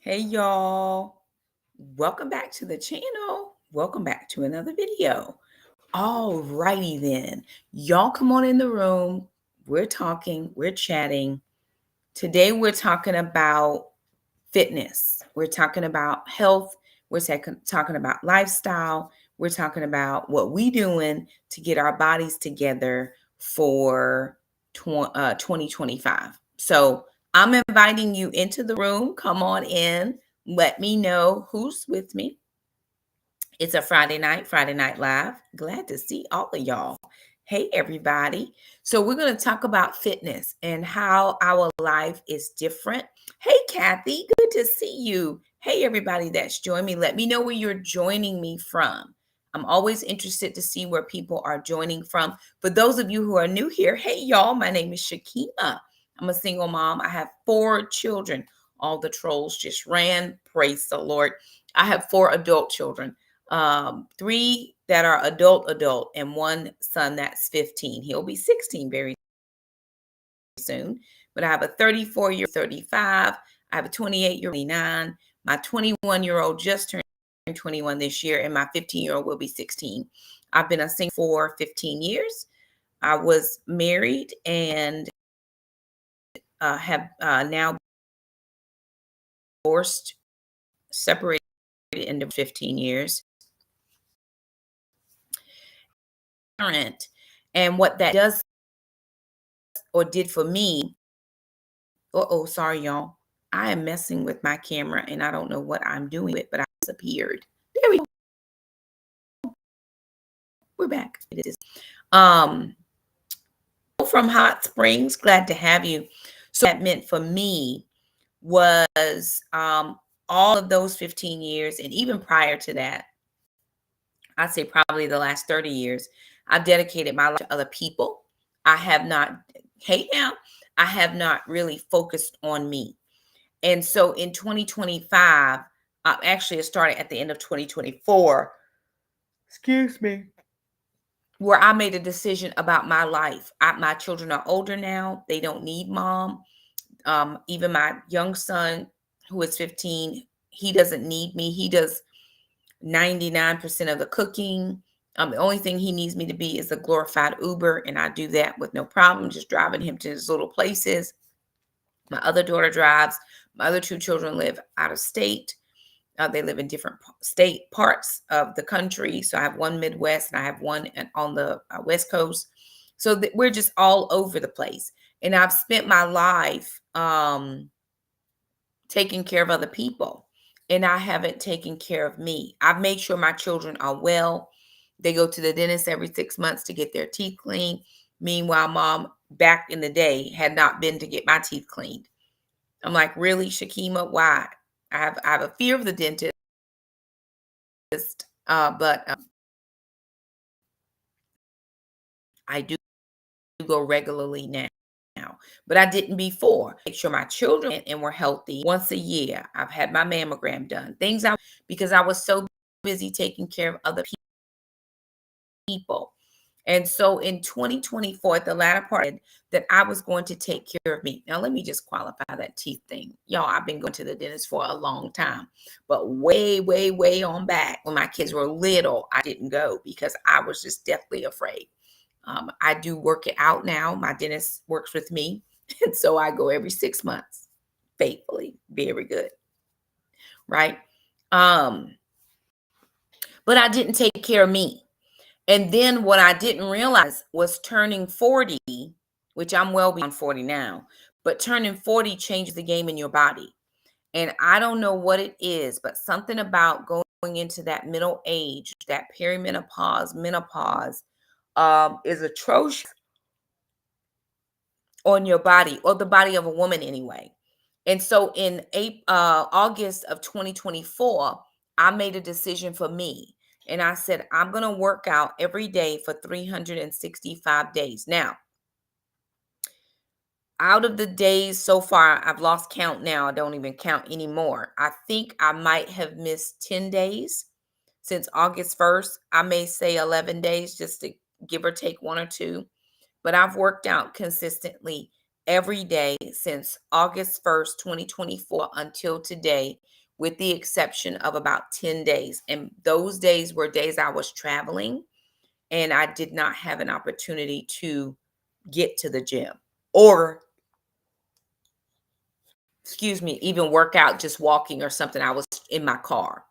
Hey y'all, welcome back to the channel. Welcome back to another video. All righty then, y'all come on in the room. We're talking, we're chatting. Today we're talking about fitness. We're talking about health. We're talking about lifestyle. We're talking about what we doing to get our bodies together for 2025. So I'm inviting you into the room. Come on in. Let me know who's with me. It's a Friday night live. Glad to see all of y'all. Hey, everybody. So, we're going to talk about fitness and how our life is different. Hey, Kathy, good to see you. Hey, everybody that's joined me. Let me know where you're joining me from. I'm always interested to see where people are joining from. For those of you who are new here, hey, y'all, my name is Shakema. I'm a single mom. I have 4 children. All the trolls just ran. Praise the Lord. I have 4 adult children. 3 that are adult, and 1 son that's 15. He'll be 16 very soon. But I have a 34-year, 35. I have a 28-year, 29. My 21-year-old just turned 21 this year, and my 15-year-old will be 16. I've been a single for 15 years. I was married and have now divorced, separated in 15 years. And what that does or did for me, sorry, y'all. I am messing with my camera and I don't know what I'm doing with it, but I disappeared. There we go. We're back. It is. From Hot Springs, glad to have you. So that meant for me was all of those 15 years, and even prior to that, I'd say probably the last 30 years, I've dedicated my life to other people. I have not, I have not really focused on me. And so in 2025, actually it started at the end of 2024, excuse me, where I made a decision about my life. My children are older now. They don't need mom. Even my young son, who is 15, he doesn't need me. He does 99% of the cooking. The only thing he needs me to be is a glorified Uber, and I do that with no problem, just driving him to his little places. My other daughter drives. My other 2 children live out of state. They live in different state parts of the country. So I have one Midwest and I have one on the West Coast. So we're just all over the place. And I've spent my life taking care of other people, and I haven't taken care of me. I've made sure my children are well. They go to the dentist every 6 months to get their teeth cleaned. Meanwhile, mom, back in the day, had not been to get my teeth cleaned. I'm like, really, Shakema? Why? I have a fear of the dentist, but I do go regularly now. But I didn't before. Make sure my children and were healthy once a year. I've had my mammogram done. Because I was so busy taking care of other people. And so in 2024, at the latter part, that I was going to take care of me. Now, let me just qualify that teeth thing. Y'all, I've been going to the dentist for a long time, but way, way, way on back when my kids were little, I didn't go because I was just deathly afraid. I do work it out now. My dentist works with me. And so I go every 6 months faithfully. Very good. Right. But I didn't take care of me. And then what I didn't realize was turning 40, which I'm well beyond 40 now, but turning 40 changes the game in your body. And I don't know what it is, but something about going into that middle age, that perimenopause, menopause, is atrocious on your body, or the body of a woman anyway. And so in August of 2024, I made a decision for me. And I said, I'm going to work out every day for 365 days. Now, out of the days so far, I've lost count now. I don't even count anymore. I think I might have missed 10 days since August 1st. I may say 11 days just to give or take 1 or 2. But I've worked out consistently every day since August 1st, 2024 until today, with the exception of about 10 days. And those days were days I was traveling and I did not have an opportunity to get to the gym or, excuse me, even work out just walking or something. I was in my car.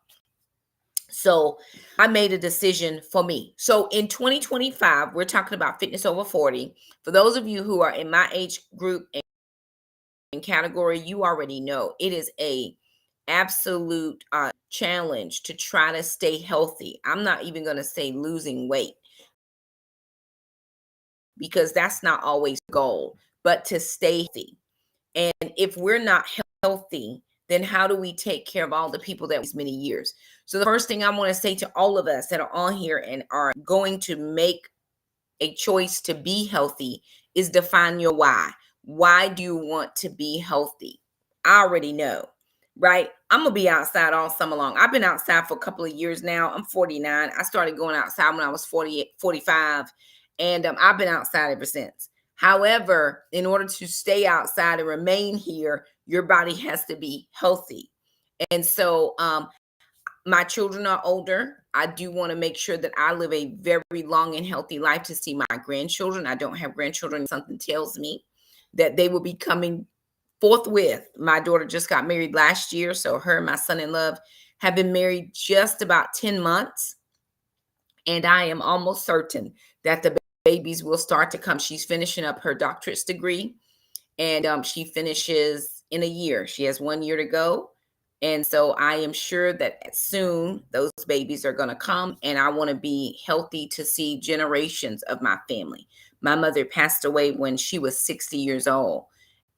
So I made a decision for me. So in 2025, we're talking about fitness over 40. For those of you who are in my age group and category, you already know it is a absolute challenge to try to stay healthy. I'm not even going to say losing weight because that's not always the goal, but to stay healthy. And if we're not healthy, then how do we take care of all the people that these many years? So the first thing I want to say to all of us that are on here and are going to make a choice to be healthy is define your why. Why do you want to be healthy? I already know, right? I'm going to be outside all summer long. I've been outside for a couple of years now. I'm 49. I started going outside when I was 48, 45, and I've been outside ever since. However, in order to stay outside and remain here, your body has to be healthy. And so my children are older. I do want to make sure that I live a very long and healthy life to see my grandchildren. I don't have grandchildren. Something tells me that they will be coming forthwith. My daughter just got married last year. So her and my son-in-law have been married just about 10 months. And I am almost certain that the babies will start to come. She's finishing up her doctorate's degree and she finishes in a year. She has 1 year to go. And so I am sure that soon those babies are going to come, and I want to be healthy to see generations of my family. My mother passed away when she was 60 years old,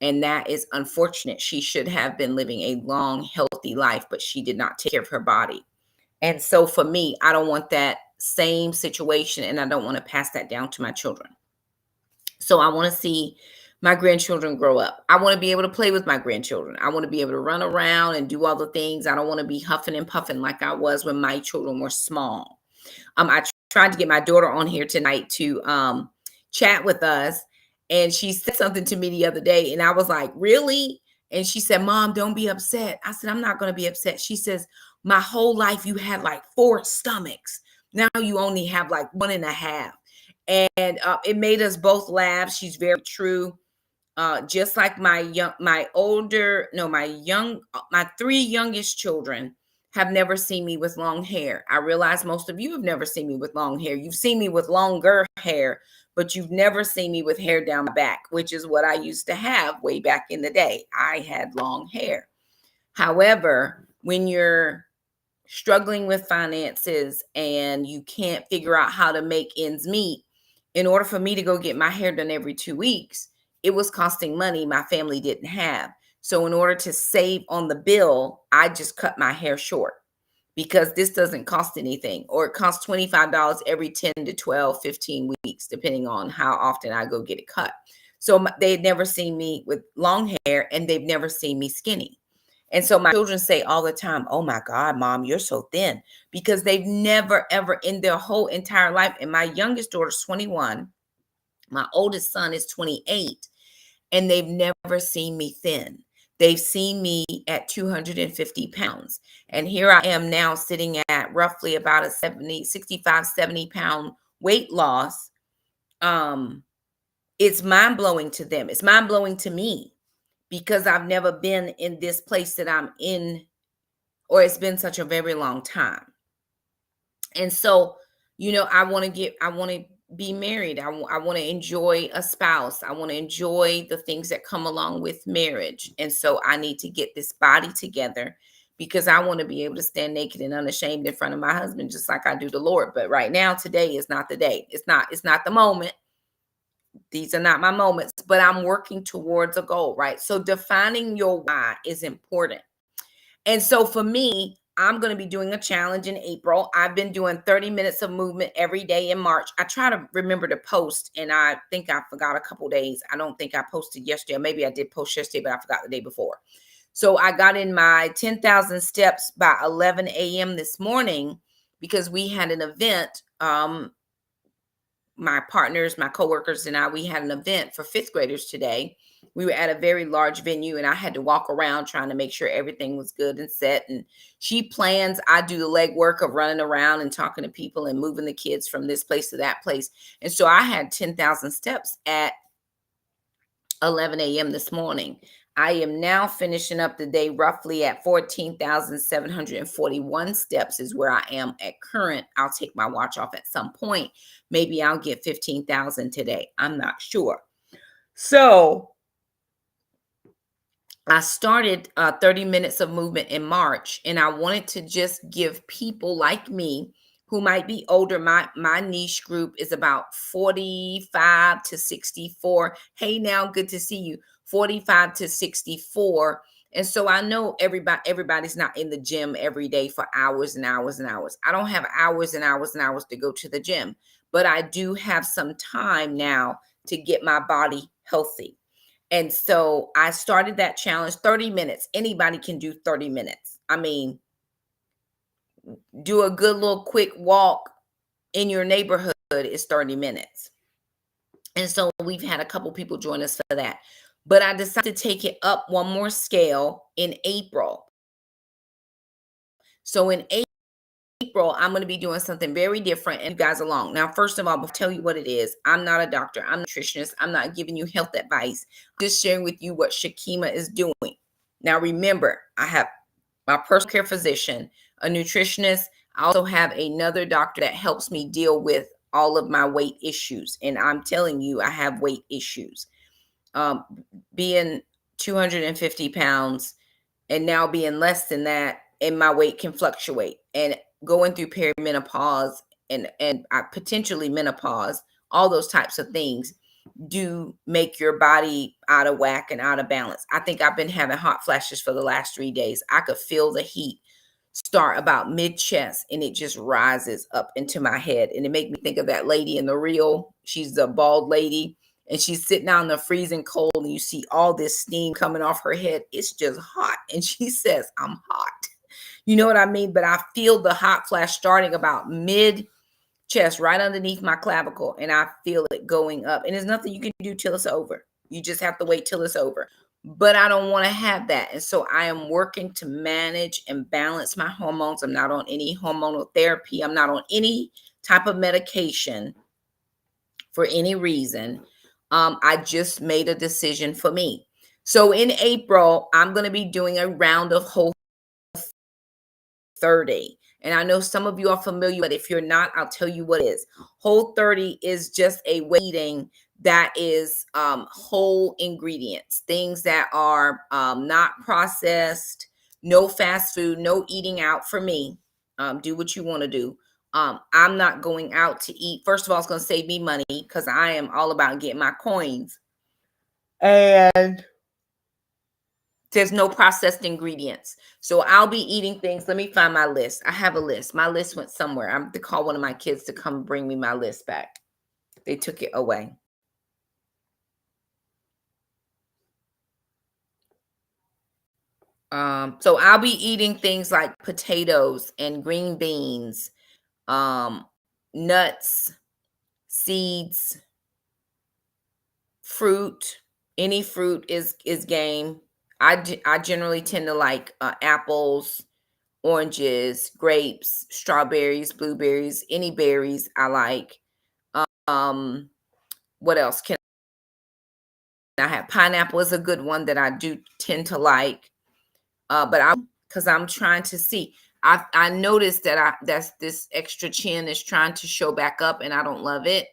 and that is unfortunate. She should have been living a long, healthy life, but she did not take care of her body. And so for me, I don't want that same situation, and I don't want to pass that down to my children. So I want to see my grandchildren grow up. I want to be able to play with my grandchildren. I want to be able to run around and do all the things. I don't want to be huffing and puffing like I was when my children were small. I tried to get my daughter on here tonight to chat with us, and she said something to me the other day, and I was like, really? And she said, Mom, don't be upset. I said, I'm not going to be upset. She says, my whole life you had like 4 stomachs. Now you only have like 1.5. And it made us both laugh. She's very true. Just like my 3 youngest children have never seen me with long hair. I realize most of you have never seen me with long hair. You've seen me with longer hair, but you've never seen me with hair down my back, which is what I used to have way back in the day. I had long hair. However, when you're struggling with finances and you can't figure out how to make ends meet, in order for me to go get my hair done every 2 weeks, it was costing money my family didn't have. So in order to save on the bill, I just cut my hair short because this doesn't cost anything, or it costs $25 every 10 to 12, 15 weeks, depending on how often I go get it cut. So they had never seen me with long hair and they've never seen me skinny. And so my children say all the time, oh my God, Mom, you're so thin, because they've never, ever in their whole entire life. And my youngest daughter's 21. My oldest son is 28, and they've never seen me thin. They've seen me at 250 pounds. And here I am now sitting at roughly about a 65, 70 pound weight loss. It's mind blowing to them. It's mind blowing to me because I've never been in this place that I'm in, or it's been such a very long time. And so, I want to be married. I want to enjoy a spouse. I want to enjoy the things that come along with marriage. And so I need to get this body together because I want to be able to stand naked and unashamed in front of my husband, just like I do the Lord. But right now, today is not the day. It's not the moment. These are not my moments, but I'm working towards a goal, right? So defining your why is important. And so for me, I'm going to be doing a challenge in April. I've been doing 30 minutes of movement every day in March. I try to remember to post, and I think I forgot a couple days. I don't think I posted yesterday, or maybe I did post yesterday, but I forgot the day before. So I got in my 10,000 steps by 11 a.m. this morning because we had an event. My partners, my coworkers, and I, we had an event for 5th graders today. We were at a very large venue, and I had to walk around trying to make sure everything was good and set. And she plans, I do the legwork of running around and talking to people and moving the kids from this place to that place. And so I had 10,000 steps at 11 a.m. this morning. I am now finishing up the day roughly at 14,741 steps is where I am at current. I'll take my watch off at some point. Maybe I'll get 15,000 today. I'm not sure. So I started 30 minutes of movement in March, and I wanted to just give people like me who might be older. My niche group is about 45 to 64. Hey, now, good to see you. 45 to 64. And so I know everybody's not in the gym every day for hours and hours and hours. I don't have hours and hours and hours to go to the gym, but I do have some time now to get my body healthy. And so I started that challenge, 30 minutes. Anybody can do 30 minutes. I mean, do a good little quick walk in your neighborhood is 30 minutes. And so we've had a couple people join us for that. But I decided to take it up one more scale in April. So in April, I'm going to be doing something very different and you guys along. Now, first of all, I'll tell you what it is. I'm not a doctor. I'm a nutritionist. I'm not giving you health advice. I'm just sharing with you what Shakema is doing. Now, remember, I have my personal care physician, a nutritionist. I also have another doctor that helps me deal with all of my weight issues. And I'm telling you, I have weight issues. Being 250 pounds and now being less than that, and my weight can fluctuate. And going through perimenopause and potentially menopause, all those types of things do make your body out of whack and out of balance. I think I've been having hot flashes for the last 3 days. I could feel the heat start about mid-chest and it just rises up into my head. And it made me think of that lady in the reel. She's the bald lady and she's sitting out in the freezing cold and you see all this steam coming off her head. It's just hot. And she says, I'm hot. You know what I mean? But I feel the hot flash starting about mid-chest, right underneath my clavicle. And I feel it going up. And there's nothing you can do till it's over. You just have to wait till it's over. But I don't want to have that. And so I am working to manage and balance my hormones. I'm not on any hormonal therapy. I'm not on any type of medication for any reason. I just made a decision for me. So in April, I'm going to be doing a round of Whole 30. And I know some of you are familiar, but if you're not, I'll tell you what it is. Whole 30 is just a way eating that is whole ingredients, things that are not processed, no fast food, no eating out for me. Do what you want to do. I'm not going out to eat. First of all, it's going to save me money because I am all about getting my coins. And there's no processed ingredients. So I'll be eating things. Let me find my list. I have a list. My list went somewhere. I'm to call one of my kids to come bring me my list back. They took it away. So I'll be eating things like potatoes and green beans, nuts, seeds, fruit. Any fruit is game. I generally tend to like apples, oranges, grapes, strawberries, blueberries, any berries I like. What else can I have? Pineapple is a good one that I do tend to like. But because I'm trying to see. I noticed that that's this extra chin is trying to show back up and I don't love it.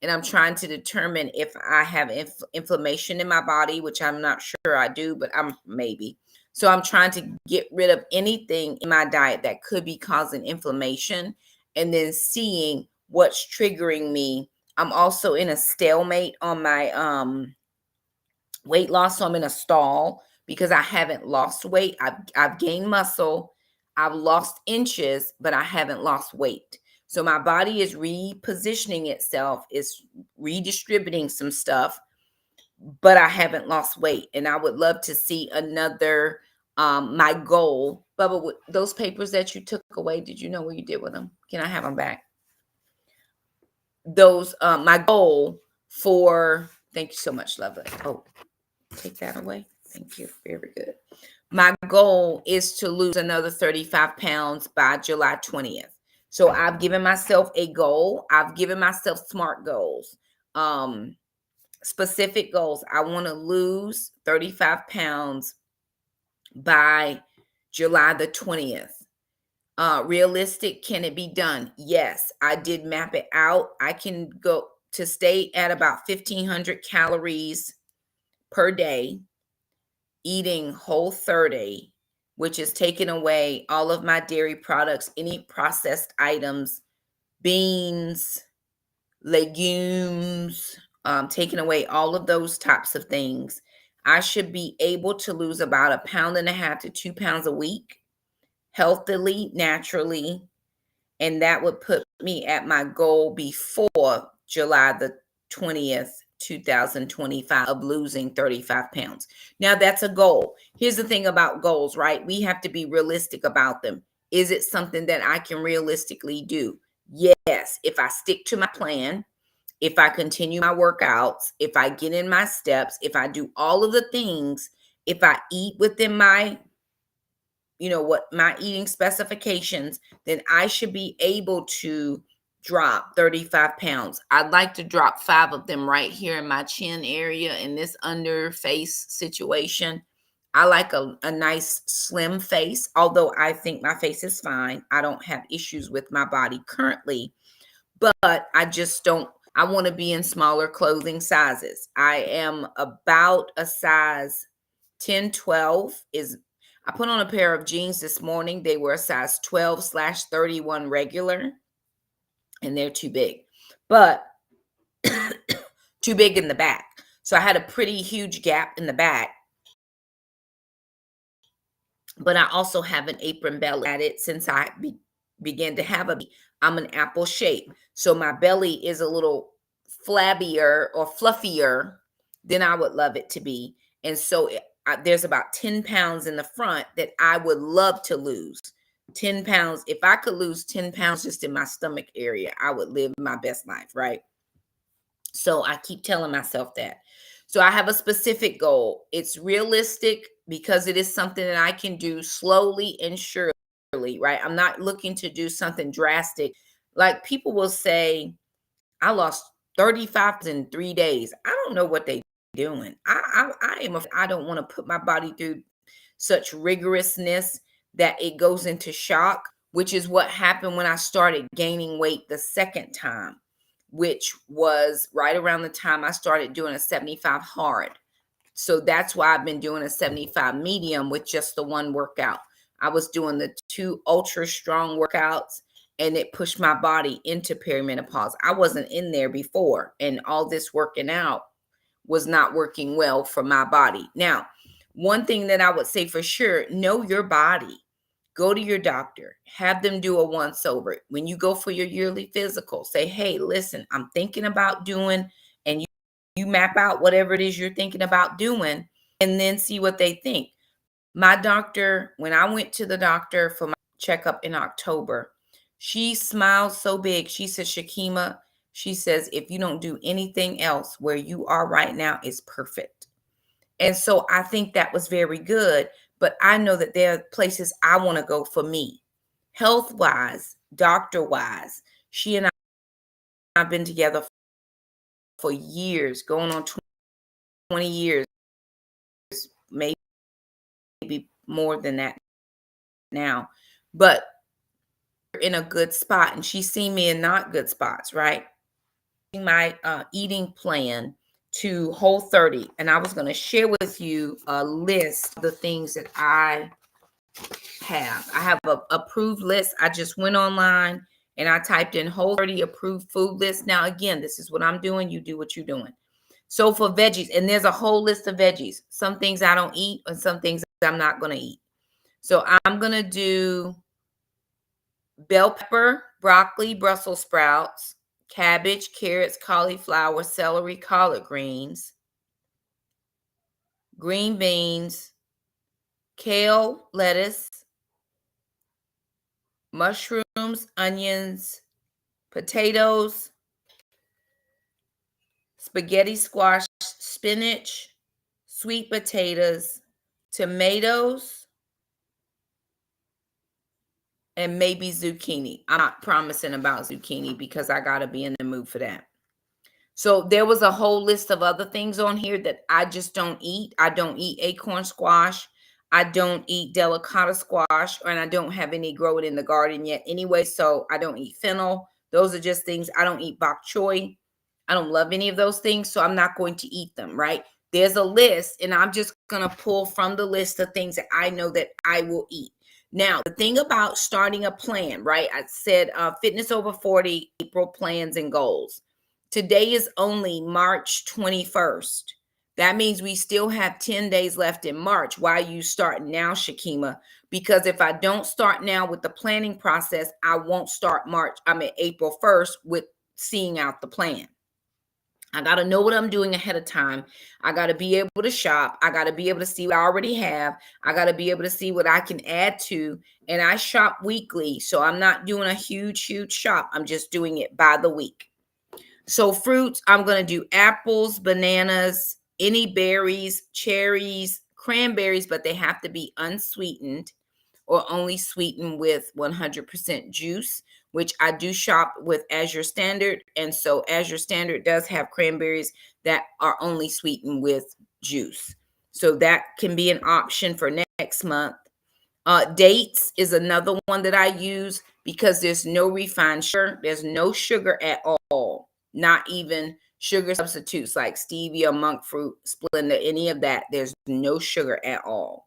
And I'm trying to determine if I have inflammation in my body, which I'm not sure I do, but I'm maybe. So I'm trying to get rid of anything in my diet that could be causing inflammation and then seeing what's triggering me. I'm also in a stalemate on my weight loss. So I'm in a stall because I haven't lost weight. I've gained muscle. I've lost inches, but I haven't lost weight. So my body is repositioning itself, is redistributing some stuff, but I haven't lost weight. And I would love to see another, my goal. Bubba, with those papers that you took away, did you know what you did with them? Can I have them back? Those, my goal for, thank you so much, lovely. Oh, Take that away. Thank you. Very good. My goal is to lose another 35 pounds by July 20th. So I've given myself a goal. I've given myself SMART goals, specific goals. I want to lose 35 pounds by July the 20th. Realistic, can it be done? Yes, I did map it out. I can go to stay at about 1,500 calories per day, eating Whole30, which is taking away all of my dairy products, any processed items, beans, legumes, taking away all of those types of things. I should be able to lose about 1.5 to 2 pounds a week, healthily, naturally, and that would put me at my goal before July the 20th, 2025, of losing 35 pounds. Now, that's a goal. Here's the thing about goals, right? We have to be realistic about them. Is it something that I can realistically do? Yes. If I stick to my plan, if I continue my workouts, if I get in my steps, if I do all of the things, if I eat within my what my eating specifications, then I should be able to drop 35 pounds. I'd like to drop 5 of them right here in my chin area in this under face situation. I like a nice slim face, although I think my face is fine. I don't have issues with my body currently, but I just don't, I want to be in smaller clothing sizes. I am about a size 10, 12 is, I put on a pair of jeans this morning. They were a size 12/31 regular, and they're too big, but too big in the back. So I had a pretty huge gap in the back, but I also have an apron belly at it since I began to have I'm an apple shape. So my belly is a little flabbier or fluffier than I would love it to be. And so there's about 10 pounds in the front that I would love to lose. 10 pounds. If I could lose 10 pounds just in my stomach area, I would live my best life, right? So I keep telling myself that. So I have a specific goal. It's realistic because it is something that I can do slowly and surely, right? I'm not looking to do something drastic. Like people will say, I lost 35 in 3 days. I don't know what they doing. I don't want to put my body through such rigorousness that it goes into shock, which is what happened when I started gaining weight the second time, which was right around the time I started doing a 75 hard. So that's why I've been doing a 75 medium with just the one workout. I was doing the 2 ultra strong workouts, and it pushed my body into perimenopause. I wasn't in there before, and all this working out was not working well for my body. Now, one thing that I would say for sure, know your body. Go to your doctor, have them do a once over. When you go for your yearly physical, say, hey, listen, I'm thinking about doing, and you map out whatever it is you're thinking about doing, and then see what they think. My doctor, when I went to the doctor for my checkup in October, she smiled so big. She said, Shakema, she says, if you don't do anything else, where you are right now is perfect. And so I think that was very good. But I know that there are places I want to go for me, health wise, doctor wise. She and I have been together for years, going on 20 years, maybe more than that now. But we're in a good spot, and she's seen me in not good spots, right? My eating plan to Whole30, and I was going to share with you a list of the things that I have a approved list. I just went online and I typed in Whole30 approved food list. Now, again, this is what I'm doing. You do what you're doing. So for veggies, and there's a whole list of veggies. Some things I don't eat, and some things I'm not going to eat. So I'm going to do bell pepper, broccoli, Brussels sprouts, cabbage, carrots, cauliflower, celery, collard greens, green beans, kale, lettuce, mushrooms, onions, potatoes, spaghetti squash, spinach, sweet potatoes, tomatoes, and maybe zucchini. I'm not promising about zucchini because I got to be in the mood for that. So there was a whole list of other things on here that I just don't eat. I don't eat acorn squash. I don't eat delicata squash, and I don't have any grow it in the garden yet anyway. So I don't eat fennel. Those are just things. I don't eat bok choy. I don't love any of those things, so I'm not going to eat them, right? There's a list, and I'm just going to pull from the list of things that I know that I will eat. Now, the thing about starting a plan, right? I said fitness over 40, April plans and goals. Today is only March 21st. That means we still have 10 days left in March. Why you start now, Shakema? Because if I don't start now with the planning process, I won't start April 1st with seeing out the plan. I got to know what I'm doing ahead of time. I got to be able to shop. I got to be able to see what I already have. I got to be able to see what I can add to. And I shop weekly. So I'm not doing a huge shop. I'm just doing it by the week. So fruits, I'm going to do apples, bananas, any berries, cherries, cranberries, but they have to be unsweetened or only sweetened with 100% juice, which I do shop with Azure Standard. And so Azure Standard does have cranberries that are only sweetened with juice. So that can be an option for next month. Dates is another one that I use because there's no refined sugar. There's no sugar at all. Not even sugar substitutes like stevia, monk fruit, Splenda, any of that. There's no sugar at all.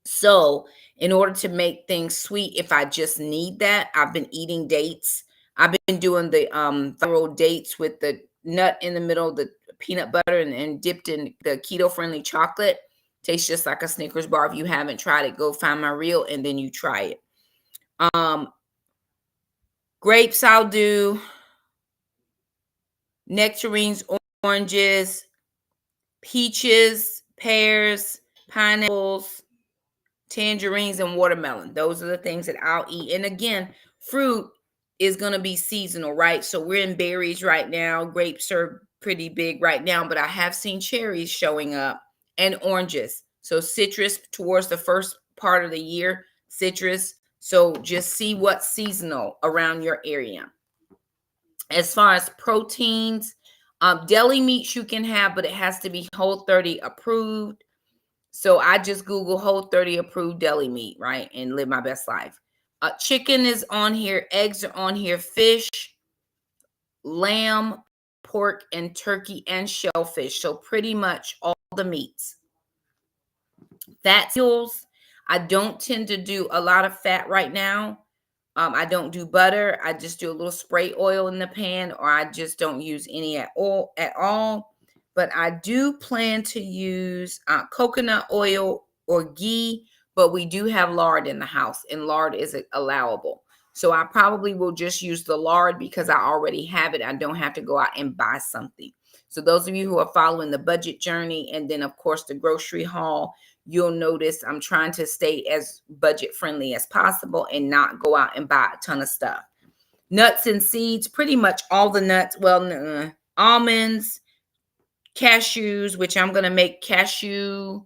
So in order to make things sweet, if I just need that, I've been eating dates. I've been doing the viral dates with the nut in the middle, the peanut butter, and dipped in the keto-friendly chocolate. Tastes just like a Snickers bar. If you haven't tried it, go find my reel and then you try it. Grapes I'll do. Nectarines, oranges, peaches, pears, pineapples, tangerines, and watermelon. Those are the things that I'll eat. And again, fruit is going to be seasonal, right? So we're in berries right now. Grapes are pretty big right now, but I have seen cherries showing up and oranges. So citrus towards the first part of the year, citrus. So just see what's seasonal around your area. As far as proteins, deli meats you can have, but it has to be Whole30 approved. So I just Google Whole30 approved deli meat, right? And live my best life. Chicken is on here. Eggs are on here. Fish, lamb, pork, and turkey, and shellfish. So pretty much all the meats. Fat fuels. I don't tend to do a lot of fat right now. I don't do butter. I just do a little spray oil in the pan, or I just don't use any at all. But I do plan to use coconut oil or ghee, but we do have lard in the house, and lard is allowable. So I probably will just use the lard because I already have it. I don't have to go out and buy something. So those of you who are following the budget journey, and then of course the grocery haul, you'll notice I'm trying to stay as budget friendly as possible and not go out and buy a ton of stuff. Nuts and seeds, pretty much all the nuts. Well, almonds, cashews, which I'm going to make cashew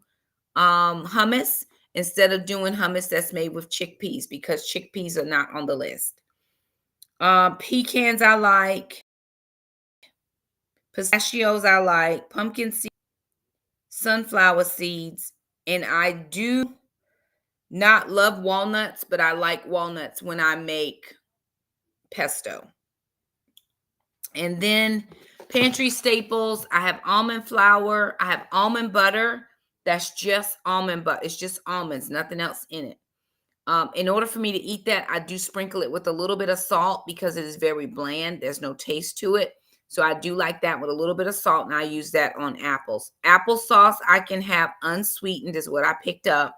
hummus instead of doing hummus that's made with chickpeas because chickpeas are not on the list. Pecans I like. Pistachios I like. Pumpkin seeds, sunflower seeds, and I do not love walnuts, but I like walnuts when I make pesto. And then pantry staples, I have almond flour. I have almond butter. That's just almond butter. It's just almonds, nothing else in it. In order for me to eat that, I do sprinkle it with a little bit of salt because it is very bland. There's no taste to it. So I do like that with a little bit of salt, and I use that on apples. Applesauce I can have unsweetened is what I picked up.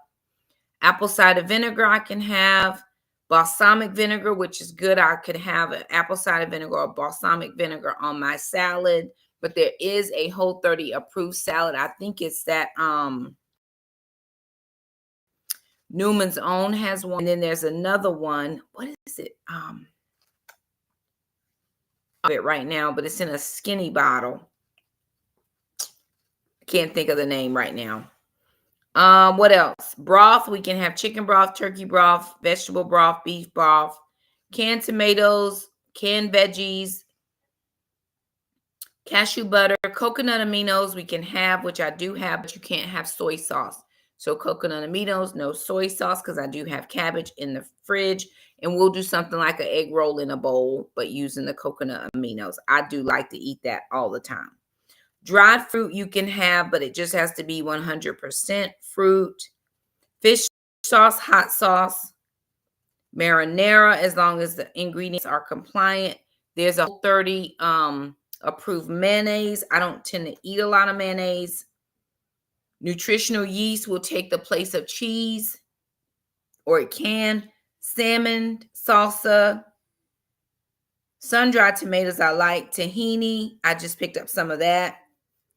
Apple cider vinegar I can have. Balsamic vinegar, which is good. I could have an apple cider vinegar or balsamic vinegar on my salad. But there is a Whole30 approved salad. I think it's that Newman's Own has one. And then there's another one. What is it? It right now, but it's in a skinny bottle. Can't think of the name right now. What else? Broth. We can have chicken broth, turkey broth, vegetable broth, beef broth, canned tomatoes, canned veggies, cashew butter, coconut aminos we can have, which I do have, but you can't have soy sauce. So coconut aminos, no soy sauce, because I do have cabbage in the fridge. And we'll do something like an egg roll in a bowl, but using the coconut aminos. I do like to eat that all the time. Dried fruit you can have, but it just has to be 100% fruit. Fish sauce, hot sauce, marinara, as long as the ingredients are compliant. There's a Whole30 approved mayonnaise. I don't tend to eat a lot of mayonnaise. Nutritional yeast will take the place of cheese, or it can. Salmon, salsa, sun-dried tomatoes I like. Tahini, I just picked up some of that.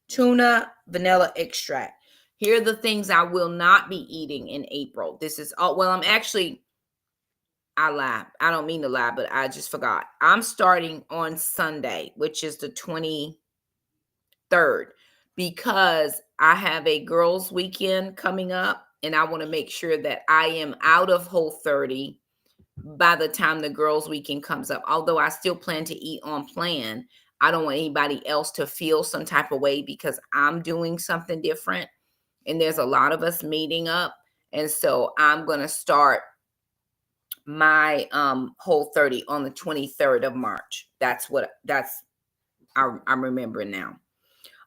Tuna, vanilla extract. Here are the things I will not be eating in April. This is all, well, I lie. I don't mean to lie, but I just forgot. I'm starting on Sunday, which is the 23rd, because I have a girls' weekend coming up, and I want to make sure that I am out of Whole30 by the time the girls' weekend comes up. Although I still plan to eat on plan, I don't want anybody else to feel some type of way because I'm doing something different. And there's a lot of us meeting up. And so I'm going to start my Whole30 on the 23rd of March. I'm remembering now.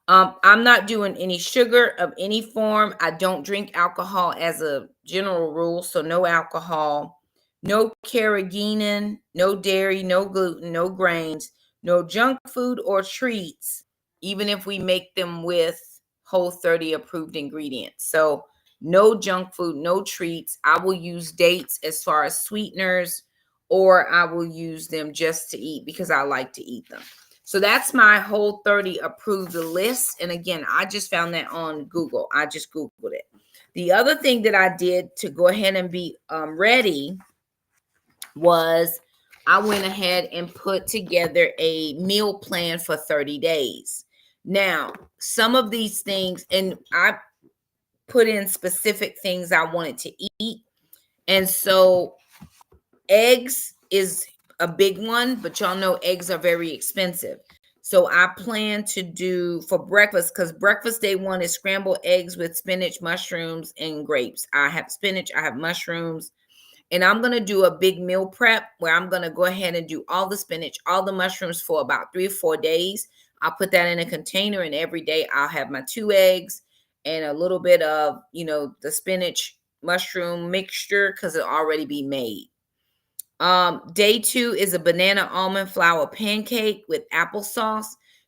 I'm not doing any sugar of any form. I don't drink alcohol as a general rule, so no alcohol, no carrageenan, no dairy, no gluten, no grains, no junk food or treats, even if we make them with Whole30 approved ingredients. So no junk food, no treats. I will use dates as far as sweeteners, or I will use them just to eat because I like to eat them. So that's my Whole30 approved list. And again, I just found that on Google. I just Googled it. The other thing that I did to go ahead and be ready was I went ahead and put together a meal plan for 30 days. Now, some of these things, and I put in specific things I wanted to eat. And so eggs is a big one, but y'all know eggs are very expensive. So I plan to do for breakfast, because breakfast day one is scrambled eggs with spinach, mushrooms, and grapes. I have spinach, I have mushrooms, and I'm going to do a big meal prep where I'm going to go ahead and do all the spinach, all the mushrooms for about 3 or 4 days. I'll put that in a container, and every day I'll have my 2 eggs and a little bit of, the spinach mushroom mixture, because it'll already be made. Day 2 is a banana almond flour pancake with applesauce.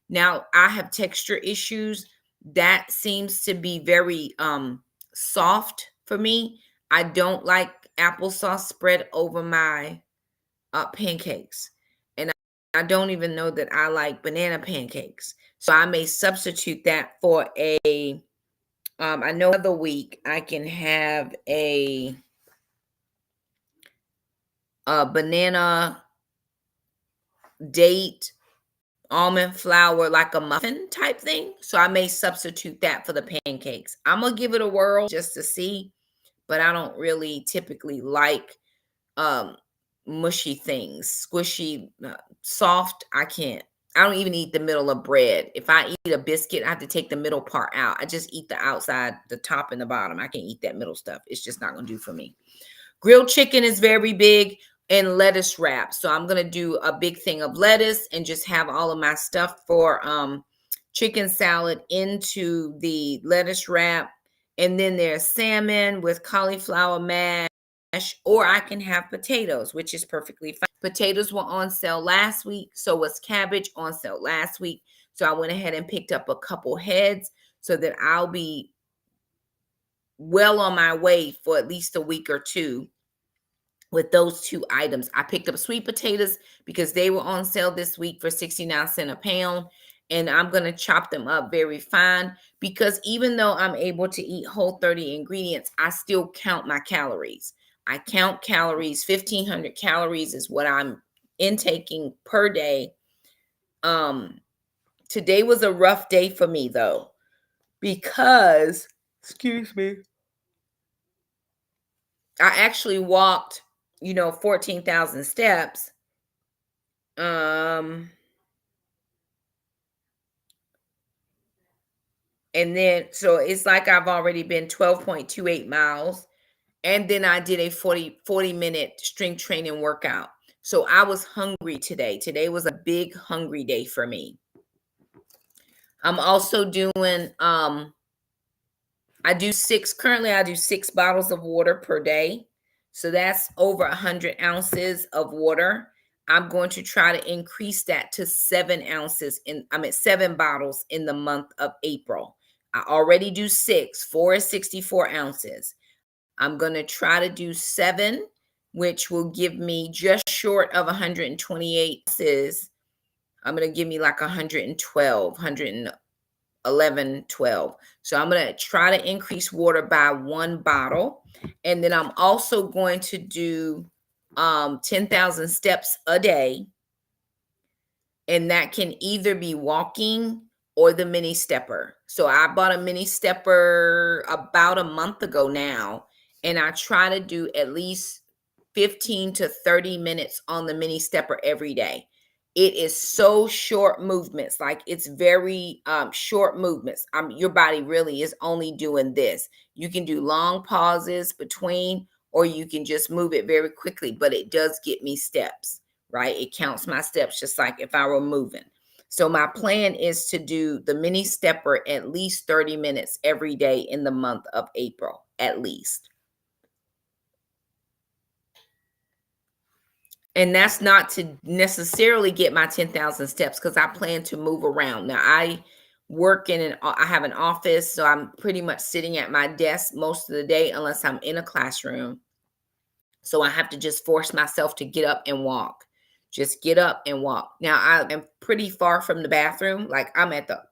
Now, I have texture issues. That seems to be very soft for me. I don't like applesauce spread over my pancakes. And I don't even know that I like banana pancakes. So I may substitute that for I know the week I can have a banana date almond flour, like a muffin type thing. So I may substitute that for the pancakes. I'm going to give it a whirl just to see, but I don't really typically like mushy things, squishy, soft. I don't even eat the middle of bread. If I eat a biscuit, I have to take the middle part out. I just eat the outside, the top and the bottom. I can't eat that middle stuff. It's just not going to do for me. Grilled chicken is very big, and lettuce wrap. So I'm going to do a big thing of lettuce and just have all of my stuff for chicken salad into the lettuce wrap. And then there's salmon with cauliflower mash, or I can have potatoes, which is perfectly fine. Potatoes were on sale last week. So was cabbage on sale last week. So I went ahead and picked up a couple heads so that I'll be well on my way for at least a week or two with those 2 items. I picked up sweet potatoes because they were on sale this week for 69 cents a pound. And I'm going to chop them up very fine, because even though I'm able to eat Whole30 ingredients, I still count my calories. I count calories. 1,500 calories is what I'm intaking per day. Today was a rough day for me, though, because, excuse me, I actually walked, 14,000 steps. Um, and then, so it's like I've already been 12.28 miles. And then I did a 40-minute strength training workout. So I was hungry today. Today was a big hungry day for me. I'm also doing, I do 6 bottles of water per day. So that's over 100 ounces of water. I'm going to try to increase that to 7 ounces I'm at 7 bottles in the month of April. I already do 6, 4 is 64 ounces. I'm going to try to do 7, which will give me just short of 128 ounces. I'm going to give me like 112, 111, 12. So I'm going to try to increase water by 1 bottle. And then I'm also going to do 10,000 steps a day. And that can either be walking or the mini stepper. So I bought a mini stepper about a month ago now, and I try to do at least 15 to 30 minutes on the mini stepper every day. It is so short movements, like it's very short movements. Your body really is only doing this. You can do long pauses between, or you can just move it very quickly, but it does get me steps, right? It counts my steps just like if I were moving. So my plan is to do the mini stepper at least 30 minutes every day in the month of April, at least. And that's not to necessarily get my 10,000 steps, because I plan to move around. Now, I have an office, so I'm pretty much sitting at my desk most of the day unless I'm in a classroom. So I have to just force myself to get up and walk. Just get up and walk. Now, I am pretty far from the bathroom. Like, I'm at the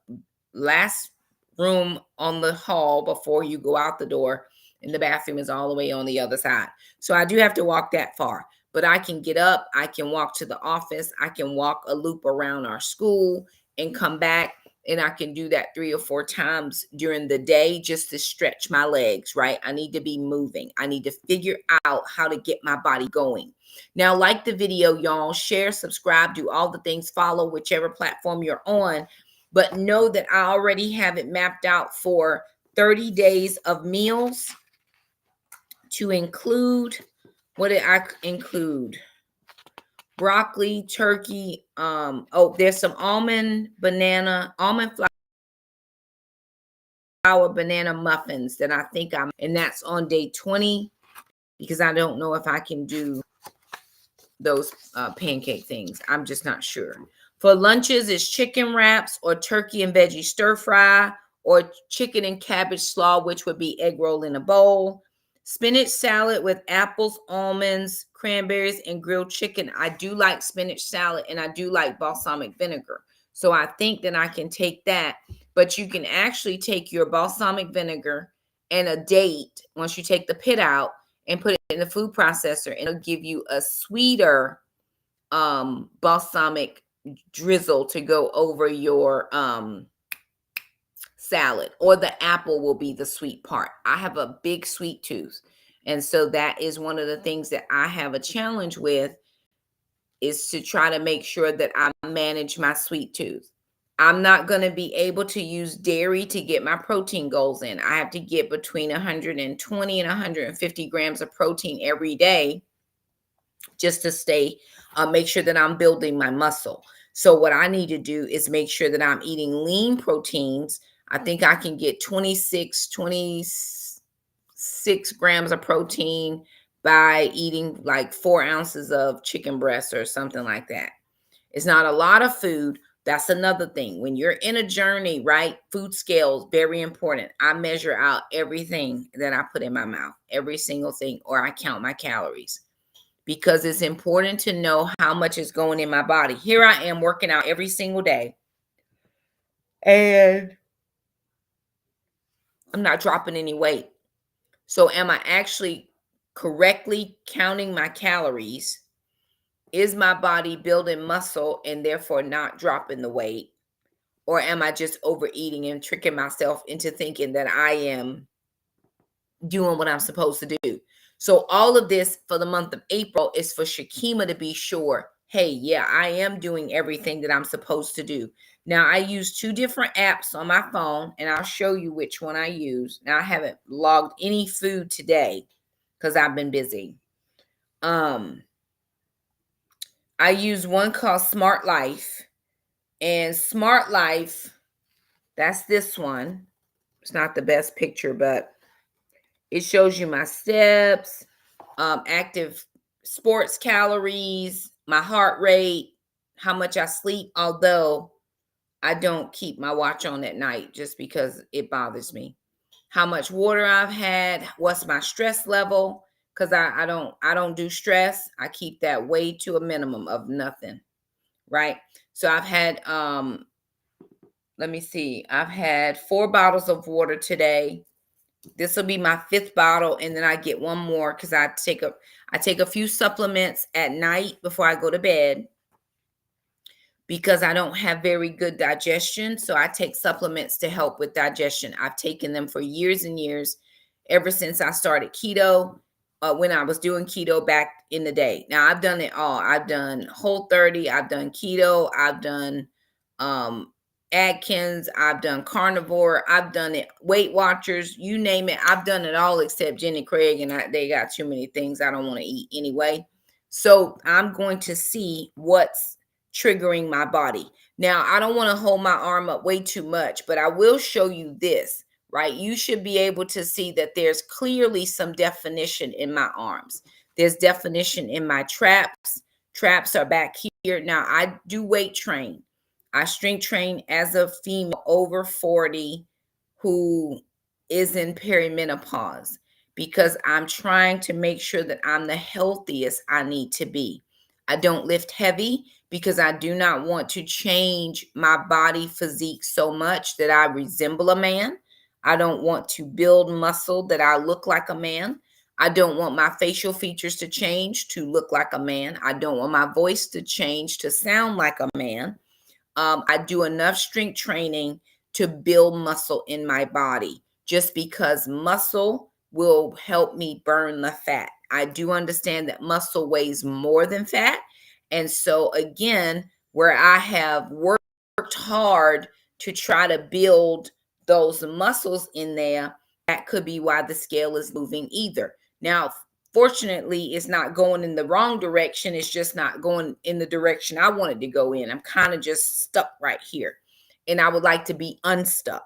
last room on the hall before you go out the door, and the bathroom is all the way on the other side. So I do have to walk that far, but I can get up, I can walk to the office, I can walk a loop around our school and come back, and I can do that 3 or 4 times during the day just to stretch my legs, right? I need to be moving. I need to figure out how to get my body going. Now, like the video, y'all, share, subscribe, do all the things, follow whichever platform you're on. But know that I already have it mapped out for 30 days of meals to include, what did I include? Broccoli, turkey. There's some almond flour banana muffins that I think and that's on day 20, because I don't know if I can do those pancake things. I'm just not sure. For lunches, it's chicken wraps or turkey and veggie stir fry, or chicken and cabbage slaw, which would be egg roll in a bowl. Spinach salad with apples, almonds, cranberries, and grilled chicken. I do like spinach salad, and I do like balsamic vinegar. So I think that I can take that. But you can actually take your balsamic vinegar and a date, once you take the pit out, and put it in the food processor, and it'll give you a sweeter balsamic drizzle to go over your salad, or the apple will be the sweet part. I have a big sweet tooth, and so that is one of the things that I have a challenge with, is to try to make sure that I manage my sweet tooth. I'm not going to be able to use dairy to get my protein goals in. I have to get between 120 and 150 grams of protein every day just to make sure that I'm building my muscle. So what I need to do is make sure that I'm eating lean proteins. I think I can get 26 grams of protein by eating like 4 ounces of chicken breast or something like that. It's not a lot of food. That's another thing. When you're in a journey, right? Food scales, very important. I measure out everything that I put in my mouth, every single thing, or I count my calories, because it's important to know how much is going in my body. Here I am working out every single day, and I'm not dropping any weight. So am I actually correctly counting my calories? Is my body building muscle and therefore not dropping the weight? Or am I just overeating and tricking myself into thinking that I am doing what I'm supposed to do? So all of this for the month of April is for Shakema to be sure, hey, yeah, I am doing everything that I'm supposed to do. Now, I use 2 different apps on my phone, and I'll show you which one I use. Now, I haven't logged any food today because I've been busy. I use one called Smart Life. And Smart Life, that's this one. It's not the best picture, but it shows you my steps, active sports calories, my heart rate, how much I sleep, although I don't keep my watch on at night just because it bothers me. How much water I've had, what's my stress level, because I don't do stress. I keep that way to a minimum of nothing, right? So I've had let me see. I've had 4 bottles of water today. This will be my 5th bottle, and then I get one more because I take a few supplements at night before I go to bed because I don't have very good digestion. So I take supplements to help with digestion. I've taken them for years and years, ever since I started keto, when I was doing keto back in the day. Now I've done it all. I've done Whole30, I've done keto, I've done Atkins, I've done carnivore, I've done it, Weight Watchers, you name it. I've done it all except Jenny Craig, and they got too many things I don't want to eat anyway. So I'm going to see what's triggering my body. Now, I don't want to hold my arm up way too much, but I will show you this, right? You should be able to see that there's clearly some definition in my arms. There's definition in my traps. Traps are back here. Now, I do weight train. I strength train as a female over 40 who is in perimenopause because I'm trying to make sure that I'm the healthiest I need to be. I don't lift heavy because I do not want to change my body physique so much that I resemble a man. I don't want to build muscle that I look like a man. I don't want my facial features to change to look like a man. I don't want my voice to change to sound like a man. I do enough strength training to build muscle in my body just because muscle will help me burn the fat. I do understand that muscle weighs more than fat. And so, again, where I have worked hard to try to build those muscles in there, that could be why the scale is moving either. Now, fortunately, it's not going in the wrong direction. It's just not going in the direction I wanted to go in. I'm kind of just stuck right here. And I would like to be unstuck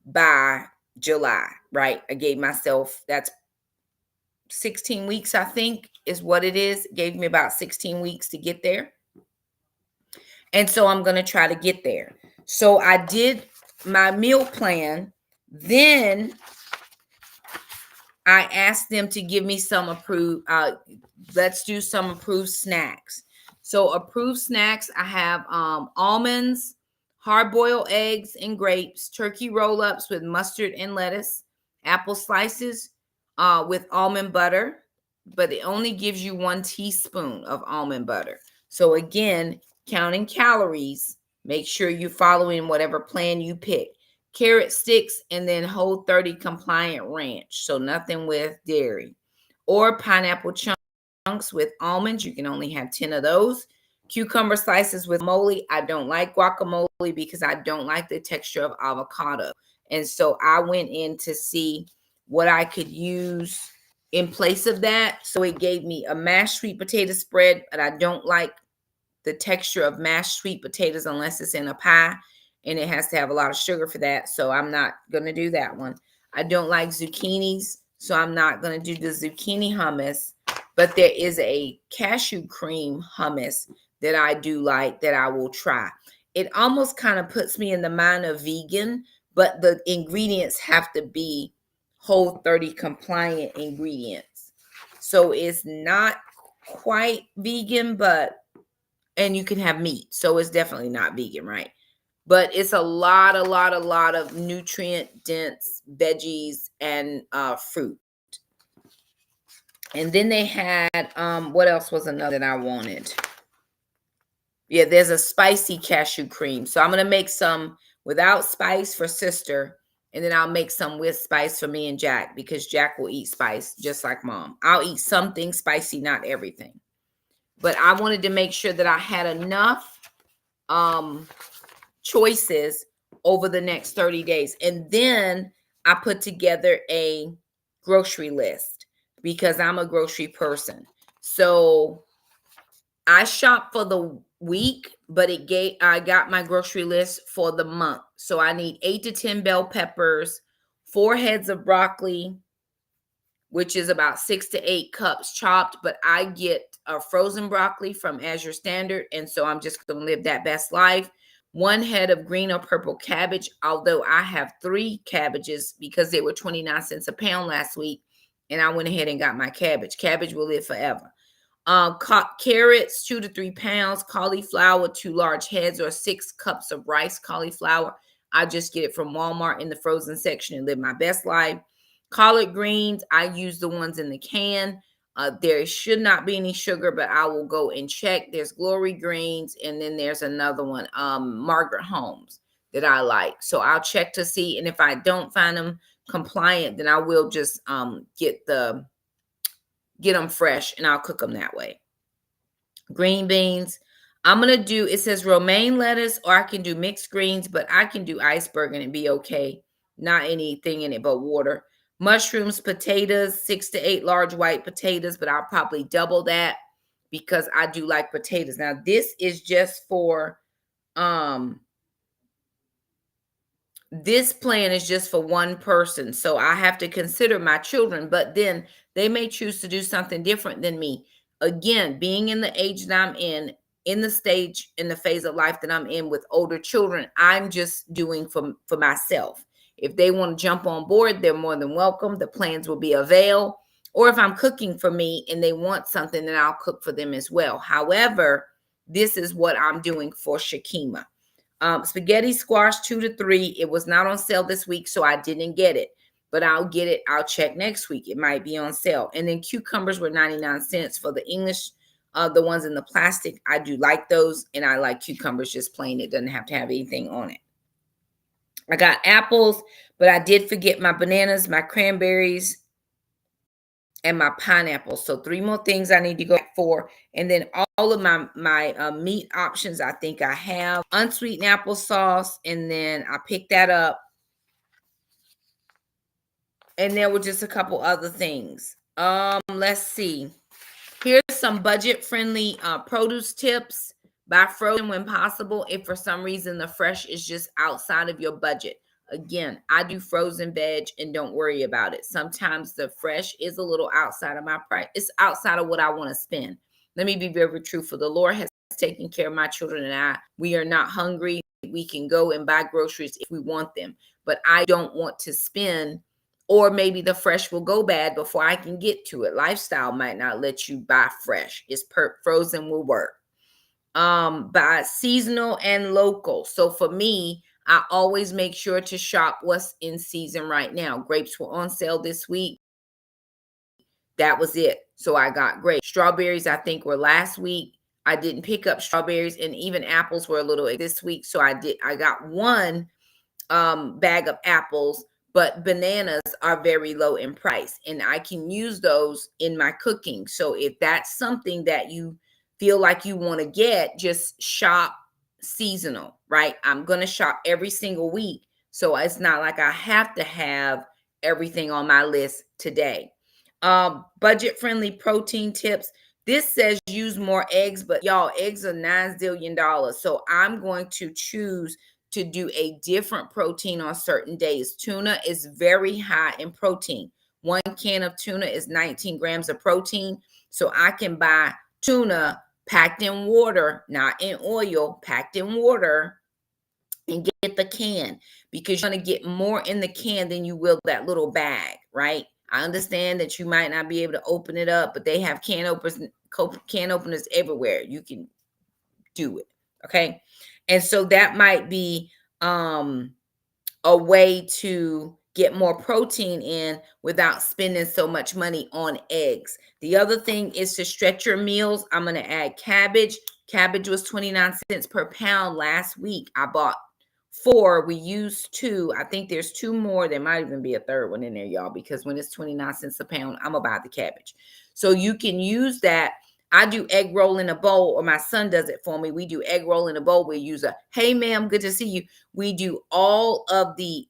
by July, right? I gave myself, that's 16 weeks, I think is what it is. It gave me about 16 weeks to get there. And so I'm going to try to get there. So I did my meal plan. Then I asked them to give me some approved, let's do some approved snacks. So approved snacks, I have almonds, hard-boiled eggs and grapes, turkey roll-ups with mustard and lettuce, apple slices with almond butter, but it only gives you 1 teaspoon of almond butter. So again, counting calories, make sure you're following whatever plan you pick. Carrot sticks, and then Whole30 compliant ranch. So nothing with dairy. Or pineapple chunks with almonds. You can only have 10 of those. Cucumber slices with guacamole. I don't like guacamole because I don't like the texture of avocado. And so I went in to see what I could use in place of that. So it gave me a mashed sweet potato spread, but I don't like the texture of mashed sweet potatoes unless it's in a pie. And it has to have a lot of sugar for that. So I'm not going to do that one. I don't like zucchinis, so I'm not going to do the zucchini hummus. But there is a cashew cream hummus that I do like that I will try. It almost kind of puts me in the mind of vegan, but the ingredients have to be Whole30 compliant ingredients. So it's not quite vegan, and you can have meat. So it's definitely not vegan, right? But it's a lot of nutrient dense veggies and fruit. And then they had, what else was another that I wanted? Yeah, there's a spicy cashew cream. So I'm going to make some without spice for sister, and then I'll make some with spice for me and Jack, because Jack will eat spice just like mom. I'll eat something spicy, not everything. But I wanted to make sure that I had enough choices over the next 30 days. And then I put together a grocery list because I'm a grocery person. So I shop for the week, but I got my grocery list for the month. So I need 8 to 10 bell peppers, 4 heads of broccoli, which is about 6 to 8 cups chopped, but I get a frozen broccoli from Azure Standard, and so I'm just going to live that best life. 1 head of green or purple cabbage, although I have 3 cabbages because they were 29 cents a pound last week, and I went ahead and got my cabbage. Cabbage will live forever. Carrots, 2 to 3 pounds. Cauliflower, 2 large heads, or 6 cups of rice cauliflower. I just get it from Walmart in the frozen section and live my best life. Collard greens, I use the ones in the can. There should not be any sugar, but I will go and check. There's Glory Greens, and then there's another one, Margaret Holmes, that I like. So I'll check to see, and if I don't find them compliant, then I will just get them fresh, and I'll cook them that way. Green beans, I'm going to do, it says romaine lettuce, or I can do mixed greens, but I can do iceberg and be okay. Not anything in it but water. Mushrooms, potatoes, 6 to 8 large white potatoes, but I'll probably double that because I do like potatoes. Now, this is just for, this plan is just for one person. So I have to consider my children, but then they may choose to do something different than me. Again, being in the age that I'm in the stage, in the phase of life that I'm in with older children, I'm just doing for myself. If they want to jump on board, they're more than welcome. The plans will be available. Or if I'm cooking for me and they want something, then I'll cook for them as well. However, this is what I'm doing for Shakema. Spaghetti squash, 2 to 3. It was not on sale this week, so I didn't get it. But I'll get it. I'll check next week. It might be on sale. And then cucumbers were 99 cents for the English, the ones in the plastic. I do like those, and I like cucumbers just plain. It doesn't have to have anything on it. I got apples, but I did forget my bananas, my cranberries, and my pineapples. So 3 more things I need to go back for. And then all of my meat options, I think I have. Unsweetened applesauce, and then I picked that up. And there were just a couple other things. Let's see. Here's some budget-friendly produce tips. Buy frozen when possible if for some reason the fresh is just outside of your budget. Again, I do frozen veg and don't worry about it. Sometimes the fresh is a little outside of my price. It's outside of what I want to spend. Let me be very truthful. The Lord has taken care of my children and I. We are not hungry. We can go and buy groceries if we want them. But I don't want to spend, or maybe the fresh will go bad before I can get to it. Lifestyle might not let you buy fresh. It's frozen will work. Buy seasonal and local. So for me, I always make sure to shop what's in season right now. Grapes were on sale this week. That was it. So I got grapes. Strawberries, I think, were last week. I didn't pick up strawberries, and even apples were a little this week. So I got 1 bag of apples, but bananas are very low in price, and I can use those in my cooking. So if that's something that you feel like you want to get, just shop seasonal, right? I'm going to shop every single week. So it's not like I have to have everything on my list today. Budget-friendly protein tips. This says use more eggs, but y'all, eggs are $9 zillion. So I'm going to choose to do a different protein on certain days. Tuna is very high in protein. 1 can of tuna is 19 grams of protein. So I can buy tuna packed in water, not in oil, packed in water, and get the can, because you're going to get more in the can than you will that little bag, right? I understand that you might not be able to open it up, but they have can openers everywhere. You can do it, okay? And so that might be a way to get more protein in without spending so much money on eggs. The other thing is to stretch your meals. I'm going to add cabbage. Cabbage was 29 cents per pound last week. I bought 4, we use 2. I think there's 2 more. There might even be a third one in there, y'all, because when it's 29 cents a pound, I'm about the cabbage. So you can use that. I do egg roll in a bowl, or my son does it for me. We do egg roll in a bowl. We use a, hey, ma'am, good to see you. We do all of the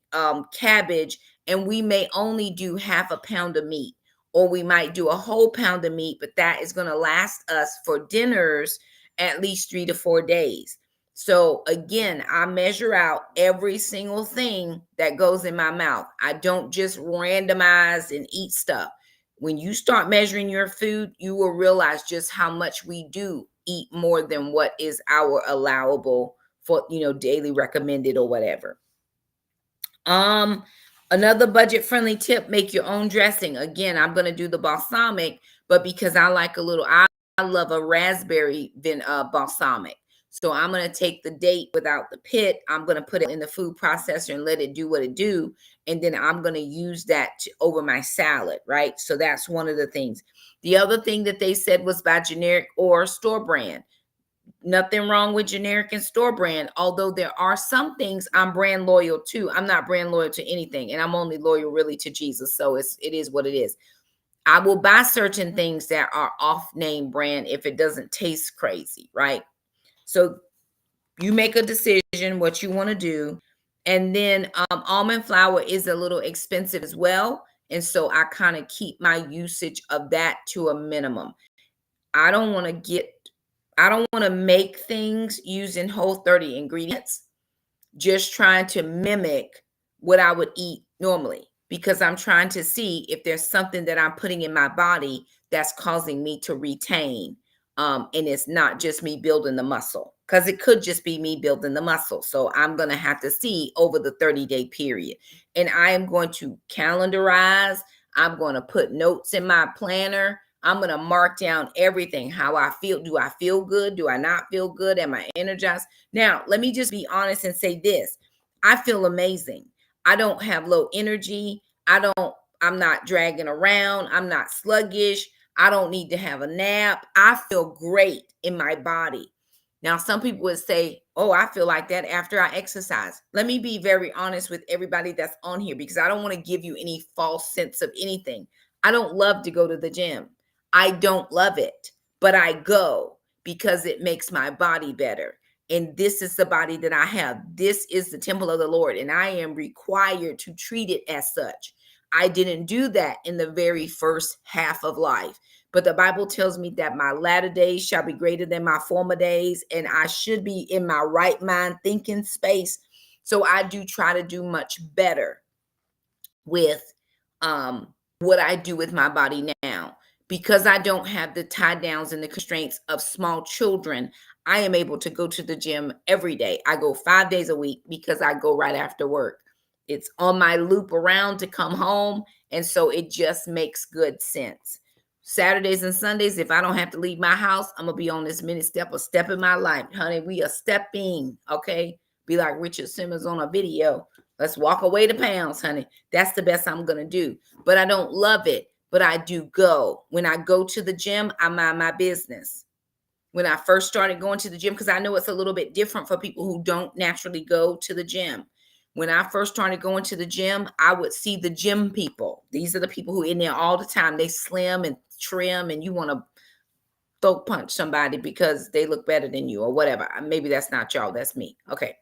cabbage, and we may only do half a pound of meat, or we might do a whole pound of meat, but that is going to last us for dinners at least 3 to 4 days. So again, I measure out every single thing that goes in my mouth. I don't just randomize and eat stuff. When you start measuring your food, you will realize just how much we do eat more than what is our allowable for, daily recommended or whatever. Another budget friendly tip, make your own dressing. Again, I'm going to do the balsamic, but because I like I love a raspberry balsamic. So I'm going to take the date without the pit. I'm going to put it in the food processor and let it do what it do. And then I'm going to use that over my salad, right? So that's one of the things. The other thing that they said was by generic or store brand. Nothing wrong with generic and store brand, although there are some things I'm brand loyal to. I'm not brand loyal to anything, and I'm only loyal really to Jesus. So it is what it is. I will buy certain things that are off name brand if it doesn't taste crazy, right? So you make a decision what you want to do. And then almond flour is a little expensive as well. And so I kind of keep my usage of that to a minimum. I don't want to make things using Whole30 ingredients, just trying to mimic what I would eat normally, because I'm trying to see if there's something that I'm putting in my body that's causing me to retain. And it's not just me building the muscle, because it could just be me building the muscle. So I'm going to have to see over the 30-day period. And I am going to calendarize. I'm going to put notes in my planner. I'm going to mark down everything, how I feel. Do I feel good? Do I not feel good? Am I energized? Now, let me just be honest and say this. I feel amazing. I don't have low energy. I'm not dragging around. I'm not sluggish. I don't need to have a nap. I feel great in my body. Now, some people would say, oh, I feel like that after I exercise. Let me be very honest with everybody that's on here, because I don't want to give you any false sense of anything. I don't love to go to the gym. I don't love it, but I go because it makes my body better. And this is the body that I have. This is the temple of the Lord, and I am required to treat it as such. I didn't do that in the very first half of life, but the Bible tells me that my latter days shall be greater than my former days, and I should be in my right mind thinking space. So I do try to do much better with what I do with my body now. Because I don't have the tie downs and the constraints of small children, I am able to go to the gym every day. I go 5 days a week because I go right after work. It's on my loop around to come home. And so it just makes good sense. Saturdays and Sundays, if I don't have to leave my house, I'm going to be on this mini step, a step in my life. Honey, we are stepping, okay? Be like Richard Simmons on a video. Let's walk away the pounds, honey. That's the best I'm going to do. But I don't love it. But I do go. When I go to the gym, I mind my business. When I first started going to the gym, because I know it's a little bit different for people who don't naturally go to the gym. When I first started going to the gym, I would see the gym people. These are the people who are in there all the time. They slim and trim, and you want to throat punch somebody because they look better than you or whatever. Maybe that's not y'all. That's me. Okay.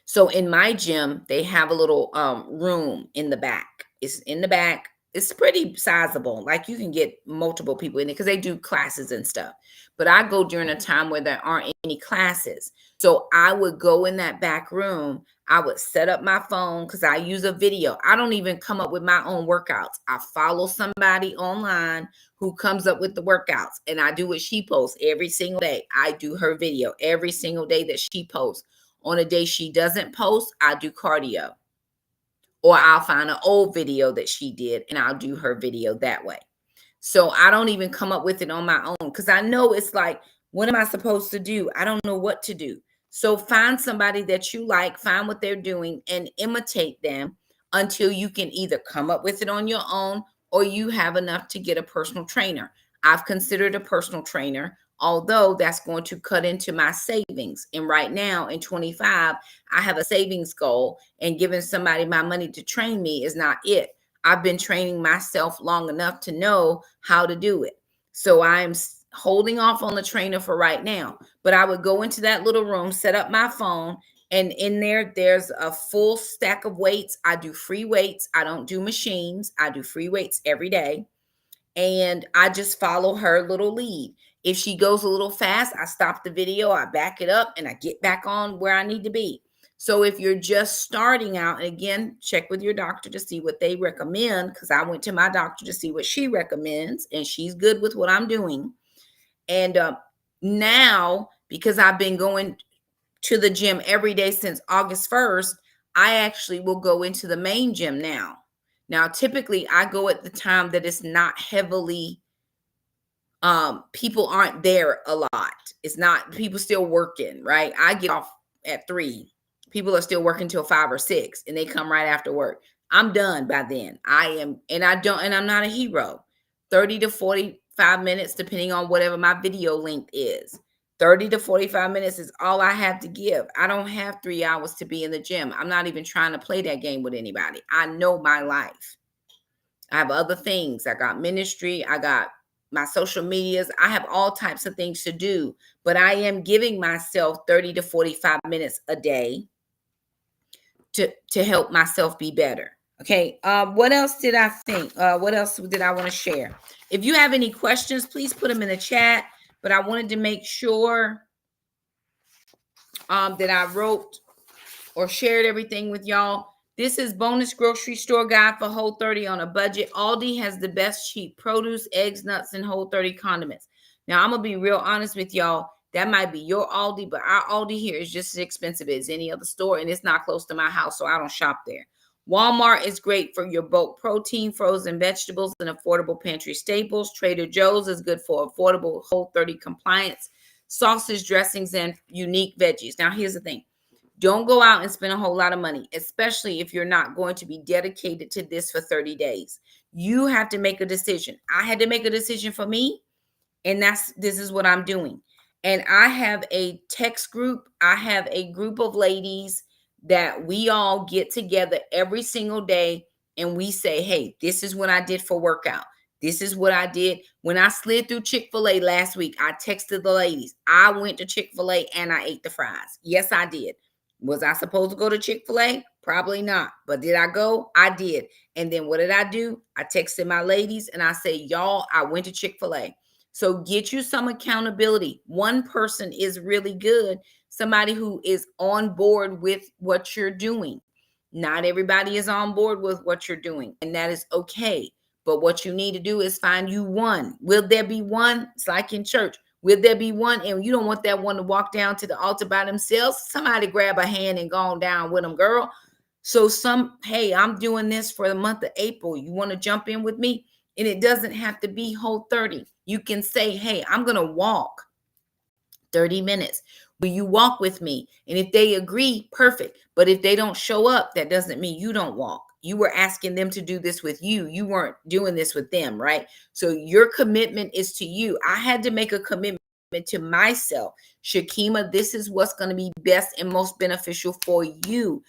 So in my gym, they have a little room in the back. It's in the back. It's pretty sizable. Like you can get multiple people in it because they do classes and stuff. But I go during a time where there aren't any classes. So I would go in that back room. I would set up my phone because I use a video. I don't even come up with my own workouts. I follow somebody online who comes up with the workouts, and I do what she posts every single day. I do her video every single day that she posts. On a day she doesn't post, I do cardio. Or I'll find an old video that she did and I'll do her video that way. So I don't even come up with it on my own because I know it's like, what am I supposed to do? I don't know what to do. So find somebody that you like, find what they're doing and imitate them until you can either come up with it on your own or you have enough to get a personal trainer. I've considered a personal trainer although that's going to cut into my savings. And right now in 25, I have a savings goal, and giving somebody my money to train me is not it. I've been training myself long enough to know how to do it. So I'm holding off on the trainer for right now. But I would go into that little room, set up my phone, and in there's a full stack of weights. I do free weights. I don't do machines. I do free weights every day. And I just follow her little lead. If she goes a little fast, I stop the video, I back it up, and I get back on where I need to be. So if you're just starting out, and again, check with your doctor to see what they recommend, because I went to my doctor to see what she recommends, and she's good with what I'm doing. And now, because I've been going to the gym every day since August 1st, I actually will go into the main gym now. Now, typically I go at the time that it's not heavily, people aren't there a lot. It's not, people still working, right? I get off at 3. People are still working till 5 or 6, and they come right after work. I'm done by then. And I'm not a hero. 30 to 45 minutes, depending on whatever my video length is. 30 to 45 minutes is all I have to give. I don't have 3 hours to be in the gym. I'm not even trying to play that game with anybody. I know my life. I have other things. I got ministry. I got my social medias. I have all types of things to do, but I am giving myself 30 to 45 minutes a day to help myself be better. Okay. What else did I think? What else did I want to share? If you have any questions, please put them in the chat. But I wanted to make sure that I wrote or shared everything with y'all. This is bonus grocery store guide for Whole30 on a budget. Aldi has the best cheap produce, eggs, nuts, and Whole30 condiments. Now, I'm going to be real honest with y'all. That might be your Aldi, but our Aldi here is just as expensive as any other store, and it's not close to my house, so I don't shop there. Walmart is great for your bulk protein, frozen vegetables, and affordable pantry staples. Trader Joe's is good for affordable Whole30 compliance, sausage dressings, and unique veggies. Now, here's the thing. Don't go out and spend a whole lot of money, especially if you're not going to be dedicated to this for 30 days. You have to make a decision. I had to make a decision for me, and this is what I'm doing. And I have a text group. I have a group of ladies that we all get together every single day, and we say, hey, this is what I did for workout. This is what I did. When I slid through Chick-fil-A last week, I texted the ladies. I went to Chick-fil-A and I ate the fries. Yes, I did. Was I supposed to go to Chick-fil-A? Probably not. But did I go? I did. And then what did I do? I texted my ladies and I said, y'all, I went to Chick-fil-A. So get you some accountability. One person is really good. Somebody who is on board with what you're doing. Not everybody is on board with what you're doing, and that is okay. But what you need to do is find you one. Will there be one? It's like in church. Will there be one? And you don't want that one to walk down to the altar by themselves. Somebody grab a hand and go on down with them, girl. So hey, I'm doing this for the month of April. You want to jump in with me? And it doesn't have to be Whole30. You can say, hey, I'm going to walk 30 minutes. Will you walk with me? And if they agree, perfect. But if they don't show up, that doesn't mean you don't walk. You were asking them to do this with you. You weren't doing this with them, right? So your commitment is to you. I had to make a commitment to myself. Shakema, this is what's going to be best and most beneficial for you.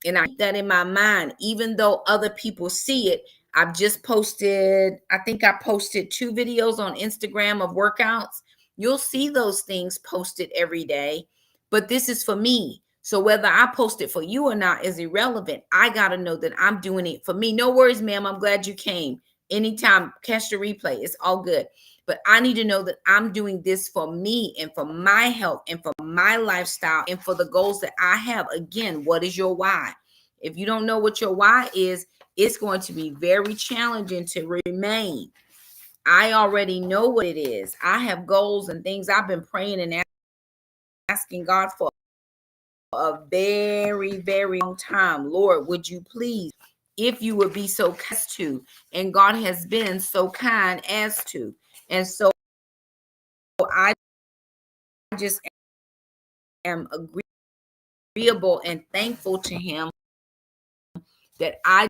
And I keep that in my mind, even though other people see it. I've just posted, I think I posted 2 videos on Instagram of workouts. You'll see those things posted every day, but this is for me. So whether I post it for you or not is irrelevant. I got to know that I'm doing it for me. No worries, ma'am. I'm glad you came. Anytime, catch the replay. It's all good. But I need to know that I'm doing this for me and for my health and for my lifestyle and for the goals that I have. Again, what is your why? If you don't know what your why is, it's going to be very challenging to remain. I already know what it is. I have goals and things I've been praying and asking God for a very, very long time. Lord, would you please, if you would be so kind to, and God has been so kind as to. And so I just am agreeable and thankful to him that I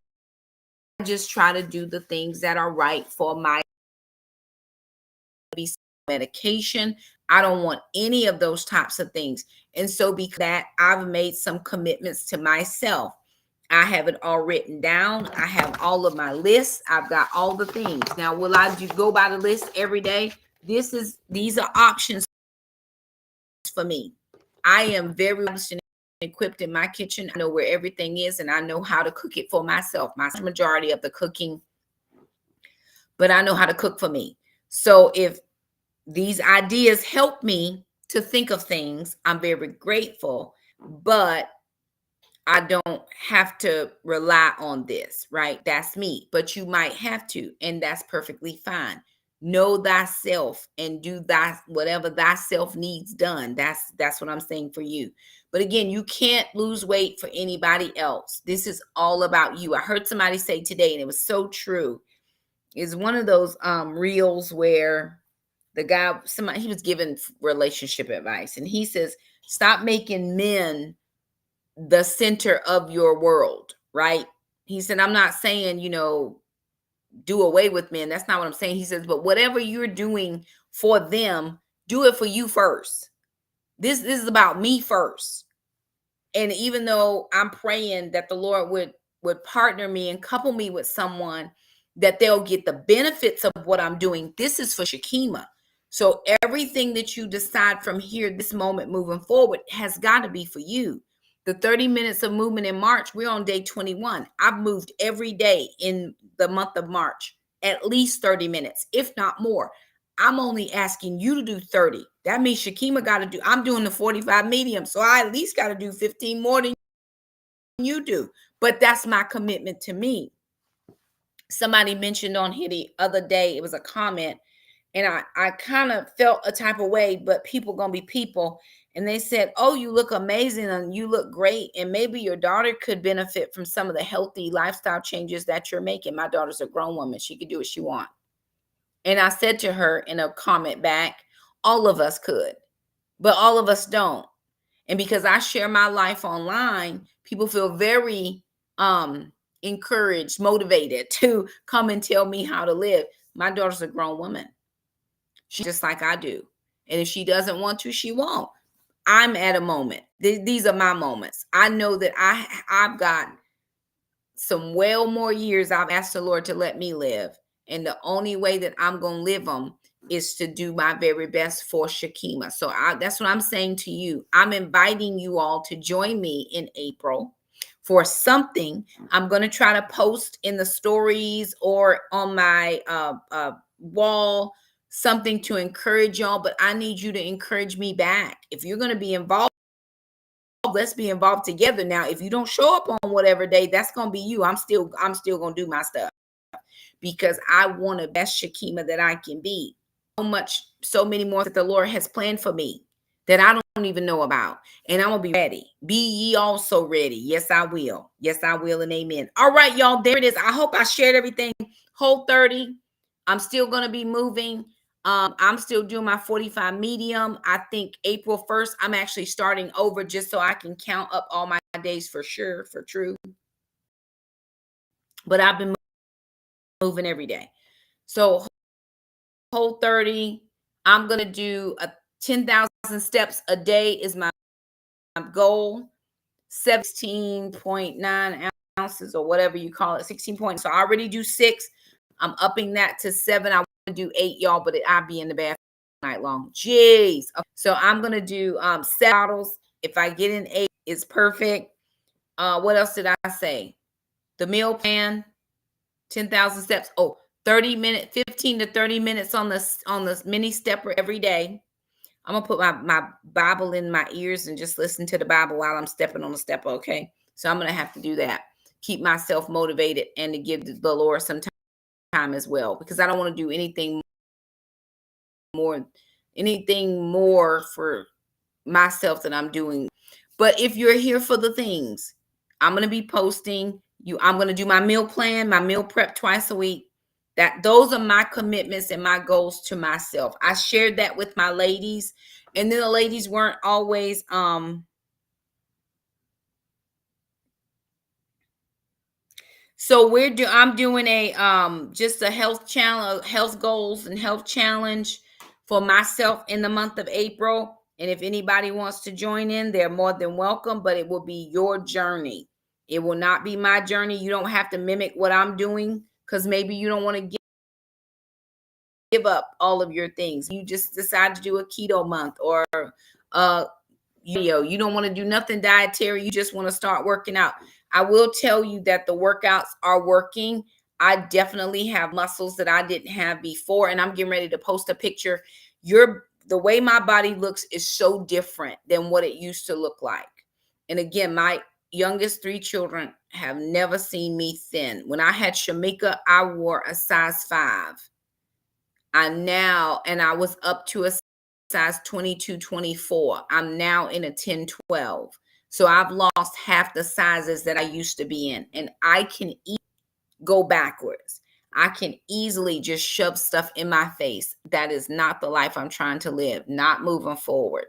just try to do the things that are right for my medication. I don't want any of those types of things. And so because that, I've made some commitments to myself. I have it all written down. I have all of my lists. I've got all the things. Now, will I go by the list every day? These are options for me. I am very equipped in my kitchen. I know where everything is, and I know how to cook it for myself. My majority of the cooking, but I know how to cook for me. So if these ideas help me to think of things, I'm very grateful, but I don't have to rely on this, right? That's me, but you might have to, and that's perfectly fine. Know thyself and do whatever thyself needs done. That's what I'm saying for you. But again, you can't lose weight for anybody else. This is all about you. I heard somebody say today, and it was so true. It's one of those reels where the guy, he was giving relationship advice, and he says, stop making men the center of your world, right? He said, I'm not saying, do away with men. That's not what I'm saying. He says, but whatever you're doing for them, do it for you first. This is about me first. And even though I'm praying that the Lord would partner me and couple me with someone that they'll get the benefits of what I'm doing, this is for Shakema. So everything that you decide from here, this moment moving forward, has got to be for you. The 30 minutes of movement in March, we're on day 21. I've moved every day in the month of March, at least 30 minutes, if not more. I'm only asking you to do 30. That means Shakema got to do, I'm doing the 45 medium. So I at least got to do 15 more than you do. But that's my commitment to me. Somebody mentioned on here the other day, it was a comment, and I kind of felt a type of way, but people gonna be people. And they said, oh, you look amazing and you look great. And maybe your daughter could benefit from some of the healthy lifestyle changes that you're making. My daughter's a grown woman. She could do what she wants. And I said to her in a comment back, all of us could, but all of us don't. And because I share my life online, people feel very encouraged, motivated to come and tell me how to live. My daughter's a grown woman. She's just like I do. And if she doesn't want to, she won't. I'm at a moment. These are my moments. I know that I've got some well more years I've asked the Lord to let me live. And the only way that I'm going to live them is to do my very best for Shakema. So that's what I'm saying to you. I'm inviting you all to join me in April for something. I'm going to try to post in the stories or on my wall something to encourage y'all, but I need you to encourage me back. If you're going to be involved, let's be involved together. Now, if you don't show up on whatever day, that's going to be you. I'm still going to do my stuff because I want the best Shakema that I can be. So many more that the Lord has planned for me that I don't even know about. And I'm going to be ready. Be ye also ready. Yes, I will. Yes, I will. And amen. All right, y'all. There it is. I hope I shared everything. Whole 30. I'm still going to be moving. I'm still doing my 45 medium. I think April 1st, I'm actually starting over just so I can count up all my days for sure, for true. But I've been moving every day. So whole 30, I'm going to do a 10,000 steps a day is my goal. 16.9 ounces or whatever you call it, 16 points. So I already do 6. I'm upping that to 7. I want to do 8, y'all, but I'll be in the bathroom night long. Jeez. Okay. So I'm going to do 7 bottles. If I get in 8, it's perfect. What else did I say? The meal plan, 10,000 steps. Oh, 30 minutes, 15 to 30 minutes on this mini stepper every day. I'm going to put my Bible in my ears and just listen to the Bible while I'm stepping on the stepper, okay? So I'm going to have to do that. Keep myself motivated and to give the Lord some time as well, because I don't want to do anything more for myself than I'm doing. But if you're here for the things, I'm going to be posting you. I'm going to do my meal plan, my meal prep twice a week. Those are my commitments and my goals to myself. I shared that with my ladies, and then the ladies weren't always so I'm doing a just a health challenge, health goals and health challenge for myself in the month of April. And if anybody wants to join in, they're more than welcome, but it will be your journey. It will not be my journey. You don't have to mimic what I'm doing because maybe you don't want to give up all of your things. You just decide to do a keto month or you don't want to do nothing dietary. You just want to start working out. I will tell you that the workouts are working. I definitely have muscles that I didn't have before, and I'm getting ready to post a picture. The way my body looks is so different than what it used to look like. And again, my youngest 3 children have never seen me thin. When I had Shakema, I wore a size 5. I was up to a size 22, 24. I'm now in a 10, 12. So I've lost half the sizes that I used to be in. And I can go backwards. I can easily just shove stuff in my face. That is not the life I'm trying to live, not moving forward.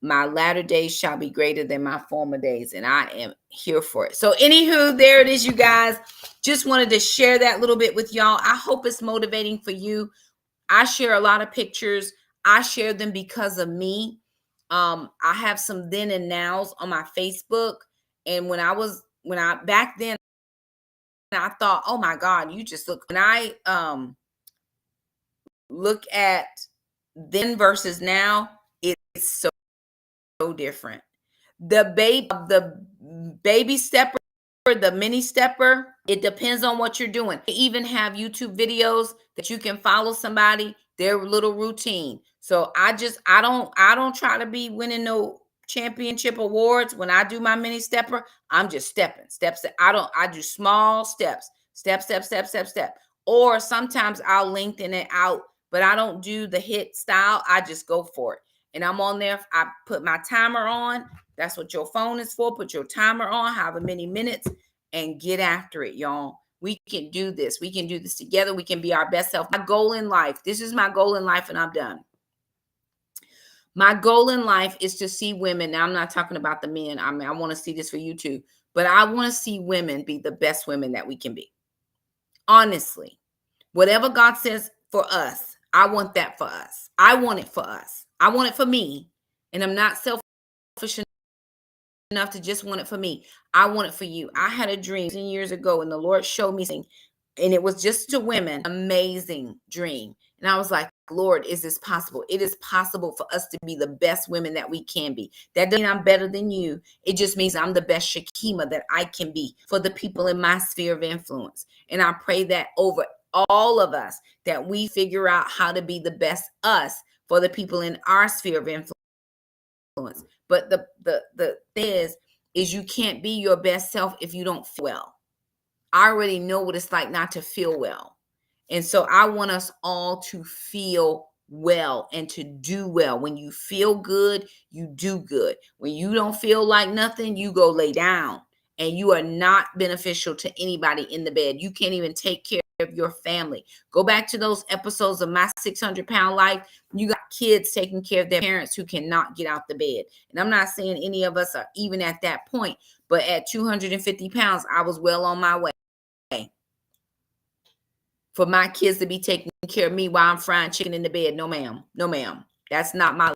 My latter days shall be greater than my former days, and I am here for it. So anywho, there it is, you guys. Just wanted to share that little bit with y'all. I hope it's motivating for you. I share a lot of pictures. I share them because of me. I have some then and nows on my Facebook. And back then, I thought, oh my God, you just look. When I look at then versus now, it's so different. The baby stepper, the mini stepper, it depends on what you're doing. They even have YouTube videos that you can follow somebody, their little routine. So I don't try to be winning no championship awards. When I do my mini stepper, I'm just stepping steps. I do small steps, step. Or sometimes I'll lengthen it out, but I don't do the hit style. I just go for it. And I'm on there. I put my timer on. That's what your phone is for. Put your timer on, however many minutes, and get after it, y'all. We can do this. We can do this together. We can be our best self. My goal in life, this is my goal in life, and I'm done. My goal in life is to see women. Now, I'm not talking about the men. I mean, I want to see this for you too. But I want to see women be the best women that we can be. Honestly, whatever God says for us, I want that for us. I want it for us. I want it for me. And I'm not selfish enough to just want it for me. I want it for you. I had a dream years ago, and the Lord showed me something, and it was just to women. Amazing dream. And I was like, Lord, is this possible? It is possible for us to be the best women that we can be. That doesn't mean I'm better than you. It just means I'm the best Shakema that I can be for the people in my sphere of influence. And I pray that over all of us, that we figure out how to be the best us for the people in our sphere of influence. But the thing is you can't be your best self if you don't feel well. I already know what it's like not to feel well. And so I want us all to feel well and to do well. When you feel good, you do good. When you don't feel like nothing, you go lay down, and you are not beneficial to anybody in the bed. You can't even take care of your family. Go back to those episodes of My 600-Pound Life. You got kids taking care of their parents who cannot get out the bed. And I'm not saying any of us are even at that point, but at 250 pounds, I was well on my way. For my kids to be taking care of me while I'm frying chicken in the bed. No, ma'am. No, ma'am. That's not my,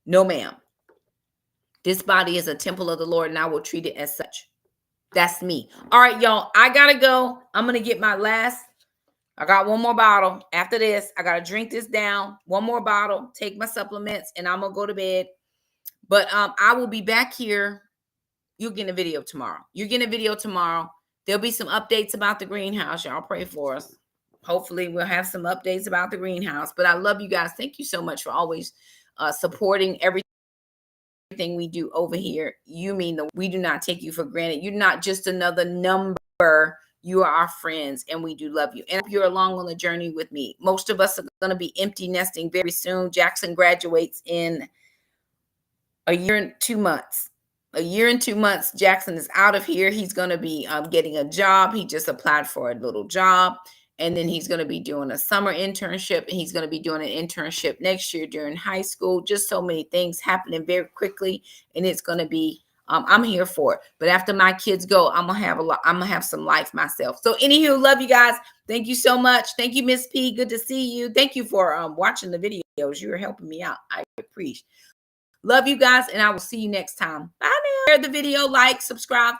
no, ma'am. This body is a temple of the Lord, and I will treat it as such. That's me. All right, y'all. I got to go. I'm going to get my last. I got one more bottle. After this, I got to drink this down. One more bottle, take my supplements, and I'm going to go to bed. But I will be back here. You'll get a video tomorrow. You're getting a video tomorrow. There'll be some updates about the greenhouse. Y'all pray for us. Hopefully we'll have some updates about the greenhouse. But I love you guys. Thank you so much for always supporting everything we do over here. We do not take you for granted. You're not just another number. You are our friends, and we do love you. And you're along on the journey with me. Most of us are going to be empty nesting very soon. Jackson graduates in a year and 2 months. A year and 2 months, Jackson is out of here. He's going to be getting a job. He just applied for a little job. And then he's going to be doing a summer internship. And he's going to be doing an internship next year during high school. Just so many things happening very quickly. And it's going to be, I'm here for it. But after my kids go, I'm going to have some life myself. So anywho, love you guys. Thank you so much. Thank you, Miss P. Good to see you. Thank you for watching the video. You're helping me out. I appreciate. Love you guys, and I will see you next time. Bye now. Share the video, like, subscribe.